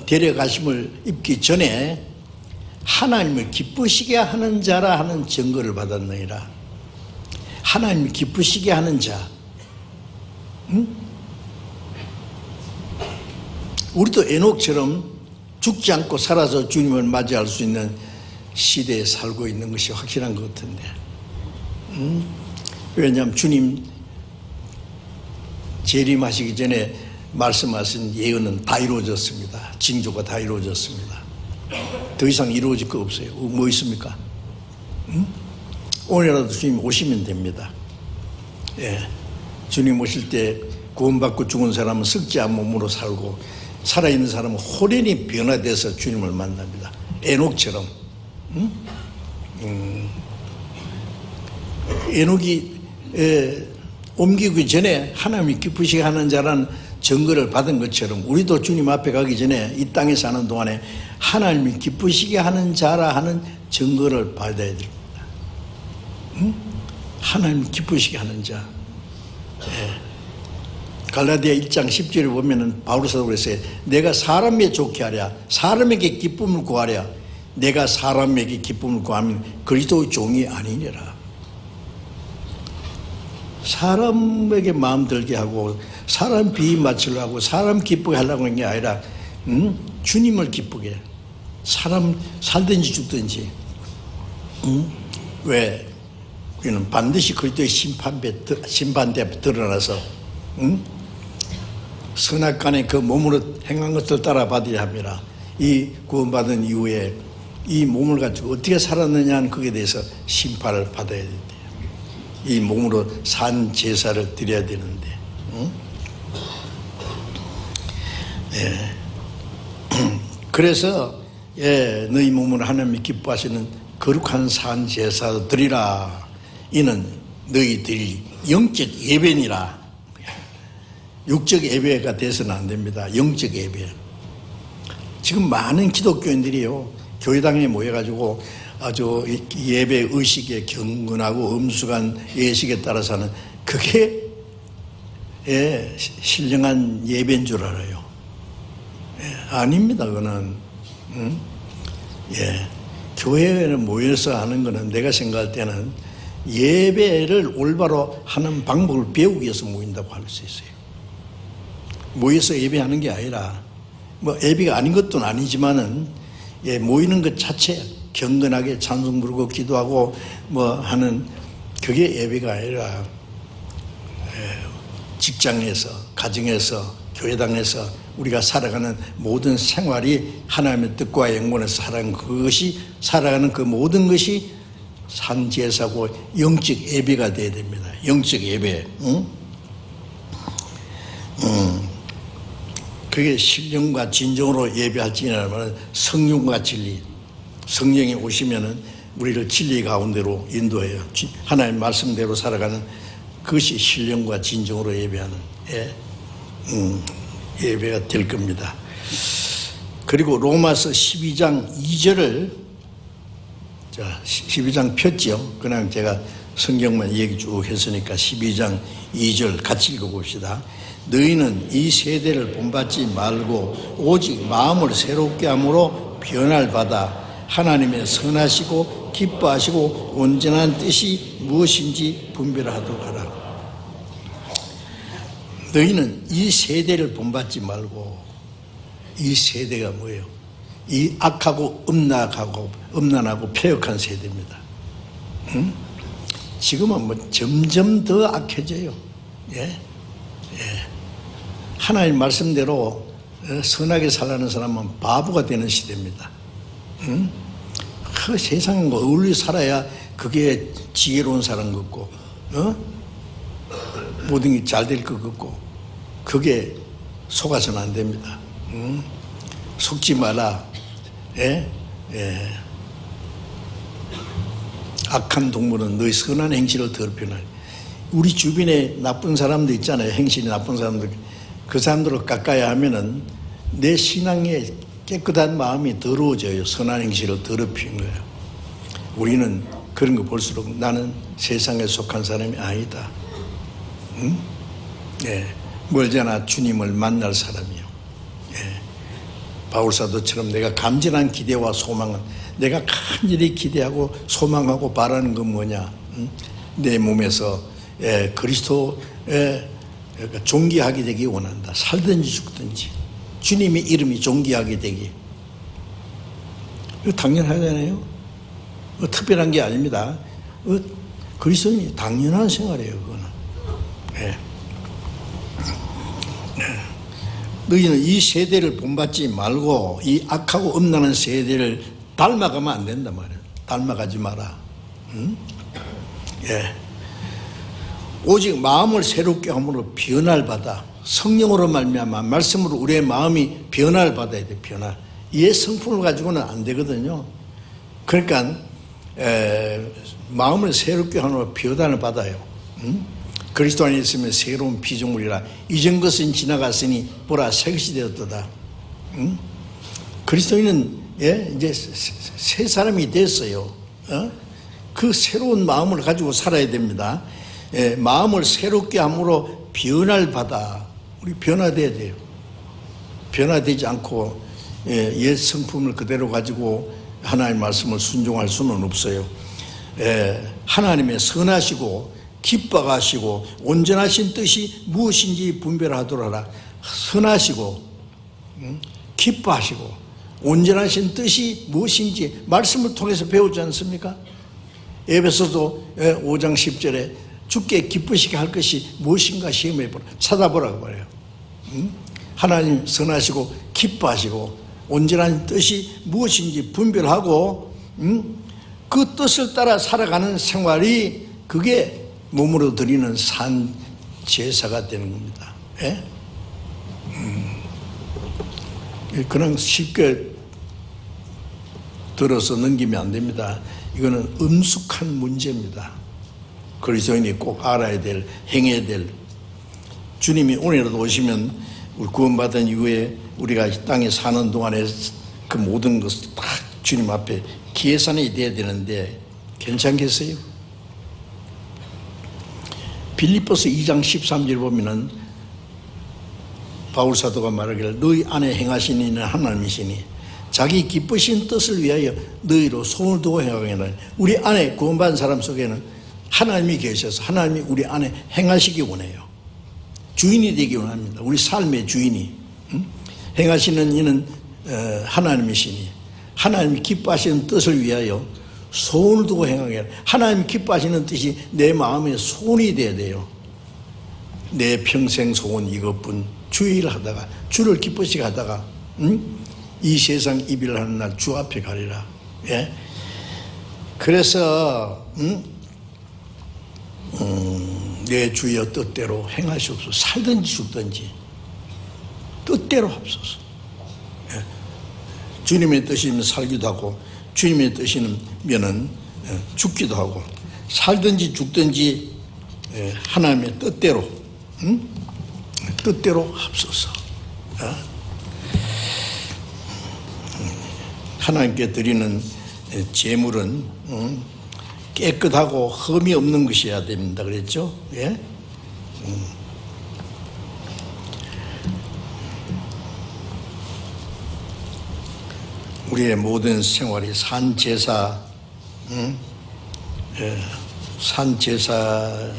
[SPEAKER 1] 데려가심을 입기 전에 하나님을 기쁘시게 하는 자라 하는 증거를 받았느니라. 하나님을 기쁘시게 하는 자. 응? 우리도 에녹처럼 죽지 않고 살아서 주님을 맞이할 수 있는 시대에 살고 있는 것이 확실한 것 같은데. 왜냐하면 주님 재림하시기 전에 말씀하신 예언은 다 이루어졌습니다. 징조가 다 이루어졌습니다. 더 이상 이루어질 거 없어요. 뭐 있습니까? 오늘이라도 주님 오시면 됩니다. 주님 오실 때 구원받고 죽은 사람은 썩지 않은 몸으로 살고 살아있는 사람은 호련히 변화돼서 주님을 만납니다. 에녹처럼. 에녹이 옮기기 전에 하나님이 기쁘시게 하는 자라는 증거를 받은 것처럼 우리도 주님 앞에 가기 전에 이 땅에 사는 동안에 하나님이 기쁘시게 하는 자라 하는 증거를 받아야 됩니다. 하나님이 기쁘시게 하는 자. 갈라디아 1장 10절에 보면은 바울 사도가 그랬어요. 내가 사람에게 좋게 하랴 사람에게 기쁨을 구하랴 내가 사람에게 기쁨을 구하면 그리스도의 종이 아니니라. 사람에게 마음 들게 하고 사람 비위 맞추려고 하고 사람 기쁘게 하려고 하는 게 아니라 주님을 기쁘게 사람 살든지 죽든지 왜? 우리는 반드시 그리스도의 심판대 앞에 드러나서 선악간에 그 몸으로 행한 것들 따라 받으려 합니다. 이 구원받은 이후에 이 몸을 가지고 어떻게 살았느냐는 그에 대해서 심판을 받아야 된대요. 이 몸으로 산 제사를 드려야 되는데 그래서 너희 몸을 하나님이 기뻐하시는 거룩한 산 제사를 드리라. 이는 너희들이 영적 예배니라. 육적 예배가 돼서는 안 됩니다. 영적 예배. 지금 많은 기독교인들이요 교회당에 모여가지고 아주 예배 의식에 경건하고 엄숙한 예식에 따라서 하는 그게 신령한 예배인 줄 알아요. 아닙니다. 그거는 교회에 모여서 하는 거는 내가 생각할 때는 예배를 올바로 하는 방법을 배우기 위해서 모인다고 할 수 있어요. 모여서 예배하는 게 아니라 뭐 예배가 아닌 것도 아니지만은 모이는 것 자체 경건하게 찬송 부르고 기도하고 뭐 하는 그게 예배가 아니라 직장에서 가정에서 교회당에서 우리가 살아가는 모든 생활이 하나님의 뜻과 영광에서 살아가는 그 모든 것이 산제사고 영적 예배가 돼야 됩니다. 영적 예배. 그게 신령과 진정으로 예배할지라면 성령과 진리. 성령이 오시면은 우리를 진리 가운데로 인도해요. 하나님 말씀대로 살아가는 그것이 신령과 진정으로 예배하는 예배가 될 겁니다. 그리고 로마서 12장 2절을 12장 폈죠. 그냥 제가 성경만 얘기 쭉 했으니까 12장 2절 같이 읽어봅시다. 너희는 이 세대를 본받지 말고 오직 마음을 새롭게 함으로 변화를 받아 하나님의 선하시고 기뻐하시고 온전한 뜻이 무엇인지 분별하도록 하라. 너희는 이 세대를 본받지 말고, 이 세대가 뭐예요? 이 악하고 음란하고 폐역한 세대입니다. 응? 지금은 뭐 점점 더 악해져요. 예? 예. 하나님 말씀대로 선하게 살라는 사람은 바보가 되는 시대입니다. 응? 그 세상과 어울려 살아야 그게 지혜로운 사람 같고, 모든 게 잘 될 것 같고, 그게 속아서는 안 됩니다. 응? 속지 마라. 예? 예. 악한 동물은 너희 선한 행실을 더럽히나. 우리 주변에 나쁜 사람들 있잖아요. 행실이 나쁜 사람들. 그 사람들을 깎아야 하면은 내 신앙의 깨끗한 마음이 더러워져요. 선한 행실을 더럽히는 거예요. 우리는 그런 거 볼수록 나는 세상에 속한 사람이 아니다. 응? 예. 멀잖아 주님을 만날 사람이요. 예. 바울사도처럼 내가 감진한 기대와 소망은, 내가 간절히 기대하고 소망하고 바라는 건 뭐냐? 응? 내 몸에서 그리스도의 존귀하게 되기 원한다. 살든지 죽든지 주님의 이름이 존귀하게 되기. 이거 당연하잖아요. 특별한 게 아닙니다. 그리스도인이 당연한 생활이에요. 그거는. 네. 너희는 이 세대를 본받지 말고 이 악하고 음란한 세대를 닮아가면 안 된단 말이에요. 닮아가지 마라. 응? 예. 오직 마음을 새롭게 함으로 변화를 받아, 성령으로 말미암아 말씀으로 우리의 마음이 변화를 받아야 돼. 변화. 이 성품을 가지고는 안 되거든요. 그러니까 마음을 새롭게 함으로 변화를 받아요. 응? 그리스도 안에 있으면 새로운 피조물이라. 이전 것은 지나갔으니 보라 새 것이 되었도다. 응? 그리스도인은 이제 새 사람이 됐어요. 그 새로운 마음을 가지고 살아야 됩니다. 마음을 새롭게 함으로 변화를 받아. 우리 변화돼야 돼요. 변화되지 않고 옛 성품을 그대로 가지고 하나님의 말씀을 순종할 수는 없어요. 하나님의 선하시고 기뻐하시고 온전하신 뜻이 무엇인지 분별하도록 하라. 선하시고 기뻐하시고 온전하신 뜻이 무엇인지 말씀을 통해서 배우지 않습니까? 에베소서 5장 10절에 주께 기쁘시게 할 것이 무엇인가 시험해보라. 찾아보라고 말해요. 하나님 선하시고 기뻐하시고 온전한 뜻이 무엇인지 분별하고 그 뜻을 따라 살아가는 생활이, 그게 몸으로 드리는 산 제사가 되는 겁니다. 예? 그냥 쉽게 들어서 넘기면 안 됩니다. 이거는 엄숙한 문제입니다. 그리스도인이 꼭 알아야 될, 행해야 될. 주님이 오늘이라도 오시면 우리 구원받은 이후에 우리가 이 땅에 사는 동안에 그 모든 것을 다 주님 앞에 계산이 돼야 되는데 괜찮겠어요? 빌립보서 2장 13절 보면은 바울 사도가 말하기를 너희 안에 행하신 이는 하나님이시니 자기 기쁘신 뜻을 위하여 너희로 손을 두고 행하기는. 우리 안에 구원받은 사람 속에는 하나님이 계셔서 하나님이 우리 안에 행하시기 원해요. 주인이 되기 원합니다. 우리 삶의 주인이. 행하시는 이는 하나님이시니 하나님이 기뻐하시는 뜻을 위하여 소원을 두고 행하게. 하나님 기뻐하시는 뜻이 내 마음의 소원이 돼야 돼요. 내 평생 소원 이것뿐. 주일 하다가 주를 기쁘시게 하다가 이 세상 이별하는 날 주 앞에 가리라. 예? 그래서 내 주여 뜻대로 행하시옵소서. 살든지 죽든지 뜻대로 하옵소서. 예? 주님의 뜻이면 살기도 하고 주님의 뜻이면은 죽기도 하고, 살든지 죽든지 하나님의 뜻대로 뜻대로 합소서. 하나님께 드리는 제물은 깨끗하고 흠이 없는 것이어야 됩니다. 그랬죠? 예? 우리의 모든 생활이 산제사, 산제사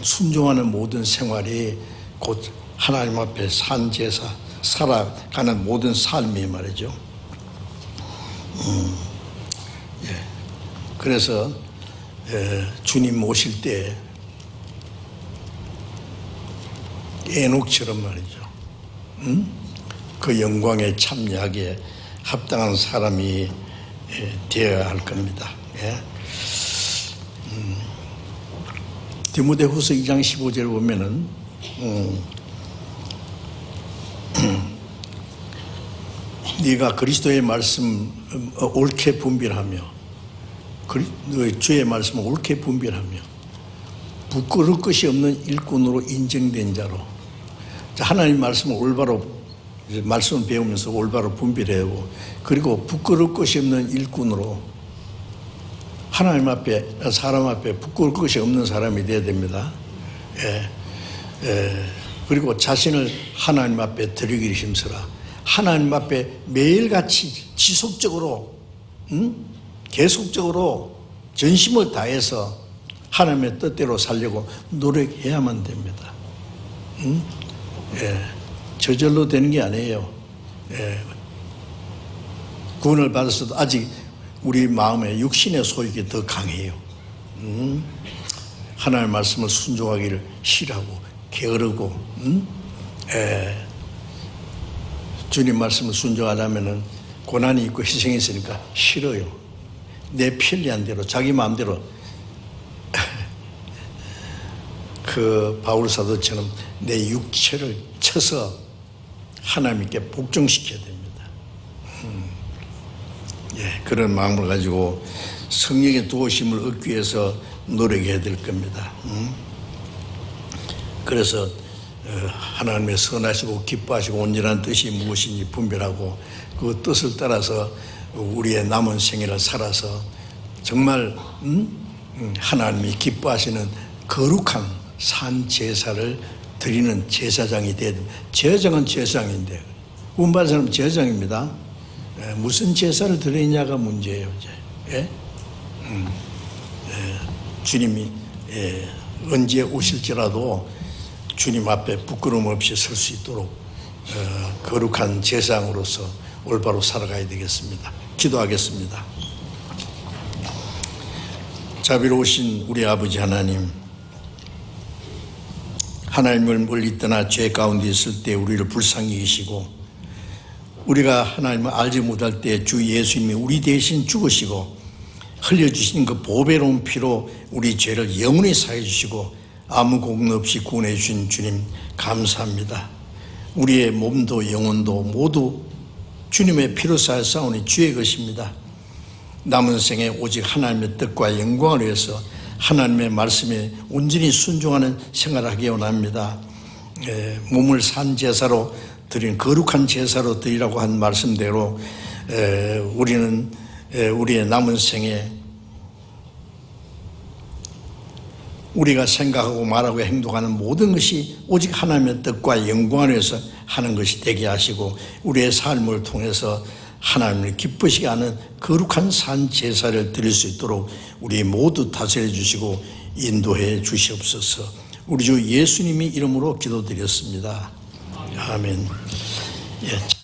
[SPEAKER 1] 순종하는 모든 생활이 곧 하나님 앞에 산제사, 살아가는 모든 삶이 말이죠. 그래서 주님 오실 때 에녹처럼 말이죠. 그 영광에 참여하기에 합당한 사람이 되어야 할 겁니다. 디모데후서 2장 15절에 보면은 네가 그리스도의 말씀 옳게 분별하며 주의 말씀을 옳게 분별하며 부끄러울 것이 없는 일꾼으로 인정된 자로, 하나님 말씀을 올바로 말씀을 배우면서 올바로 분별하고, 그리고 부끄러울 것이 없는 일꾼으로 하나님 앞에, 사람 앞에 부끄러울 것이 없는 사람이 되어야 됩니다. 그리고 자신을 하나님 앞에 드리기를 힘쓰라. 하나님 앞에 매일같이 지속적으로 계속적으로 전심을 다해서 하나님의 뜻대로 살려고 노력해야만 됩니다. 저절로 되는 게 아니에요. 구원을 받았어도 아직 우리 마음에 육신의 소욕이 더 강해요. 하나님의 말씀을 순종하기를 싫어하고 게으르고, 주님 말씀을 순종하려면은 고난이 있고 희생이 있으니까 싫어요. 내 편리한 대로, 자기 마음대로 그 바울 사도처럼 내 육체를 쳐서 하나님께 복종시켜야 됩니다. 그런 마음을 가지고 성령의 도우심을 얻기 위해서 노력해야 될 겁니다. 그래서 하나님의 선하시고 기뻐하시고 온전한 뜻이 무엇인지 분별하고 그 뜻을 따라서 우리의 남은 생애를 살아서 정말 하나님이 기뻐하시는 거룩한 산 제사를 드리는 제사장이 돼야 됩니다. 제사장은 제사장인데 구원받은 사람은 제사장입니다. 무슨 제사를 드리냐가 문제예요. 이제. 주님이 언제 오실지라도 주님 앞에 부끄러움 없이 설 수 있도록 거룩한 제사장으로서 올바로 살아가야 되겠습니다. 기도하겠습니다. 자비로우신 우리 아버지 하나님, 하나님을 멀리 떠나 죄 가운데 있을 때 우리를 불쌍히 여기시고, 우리가 하나님을 알지 못할 때 주 예수님이 우리 대신 죽으시고 흘려주신 그 보배로운 피로 우리 죄를 영원히 사해 주시고 아무 공로 없이 구원해 주신 주님 감사합니다. 우리의 몸도 영혼도 모두 주님의 피로 사하사오니 주의 것입니다. 남은 생에 오직 하나님의 뜻과 영광을 위해서 하나님의 말씀에 온전히 순종하는 생활을 하기 원합니다. 몸을 산 제사로 드린 거룩한 제사로 드리라고 한 말씀대로 우리는 우리의 남은 생에 우리가 생각하고 말하고 행동하는 모든 것이 오직 하나님의 뜻과 영광을 위해서 하는 것이 되게 하시고, 우리의 삶을 통해서 하나님을 기쁘시게 하는 거룩한 산 제사를 드릴 수 있도록 우리 모두 다스려 주시고 인도해 주시옵소서. 우리 주 예수님이 이름으로 기도드렸습니다. 아멘.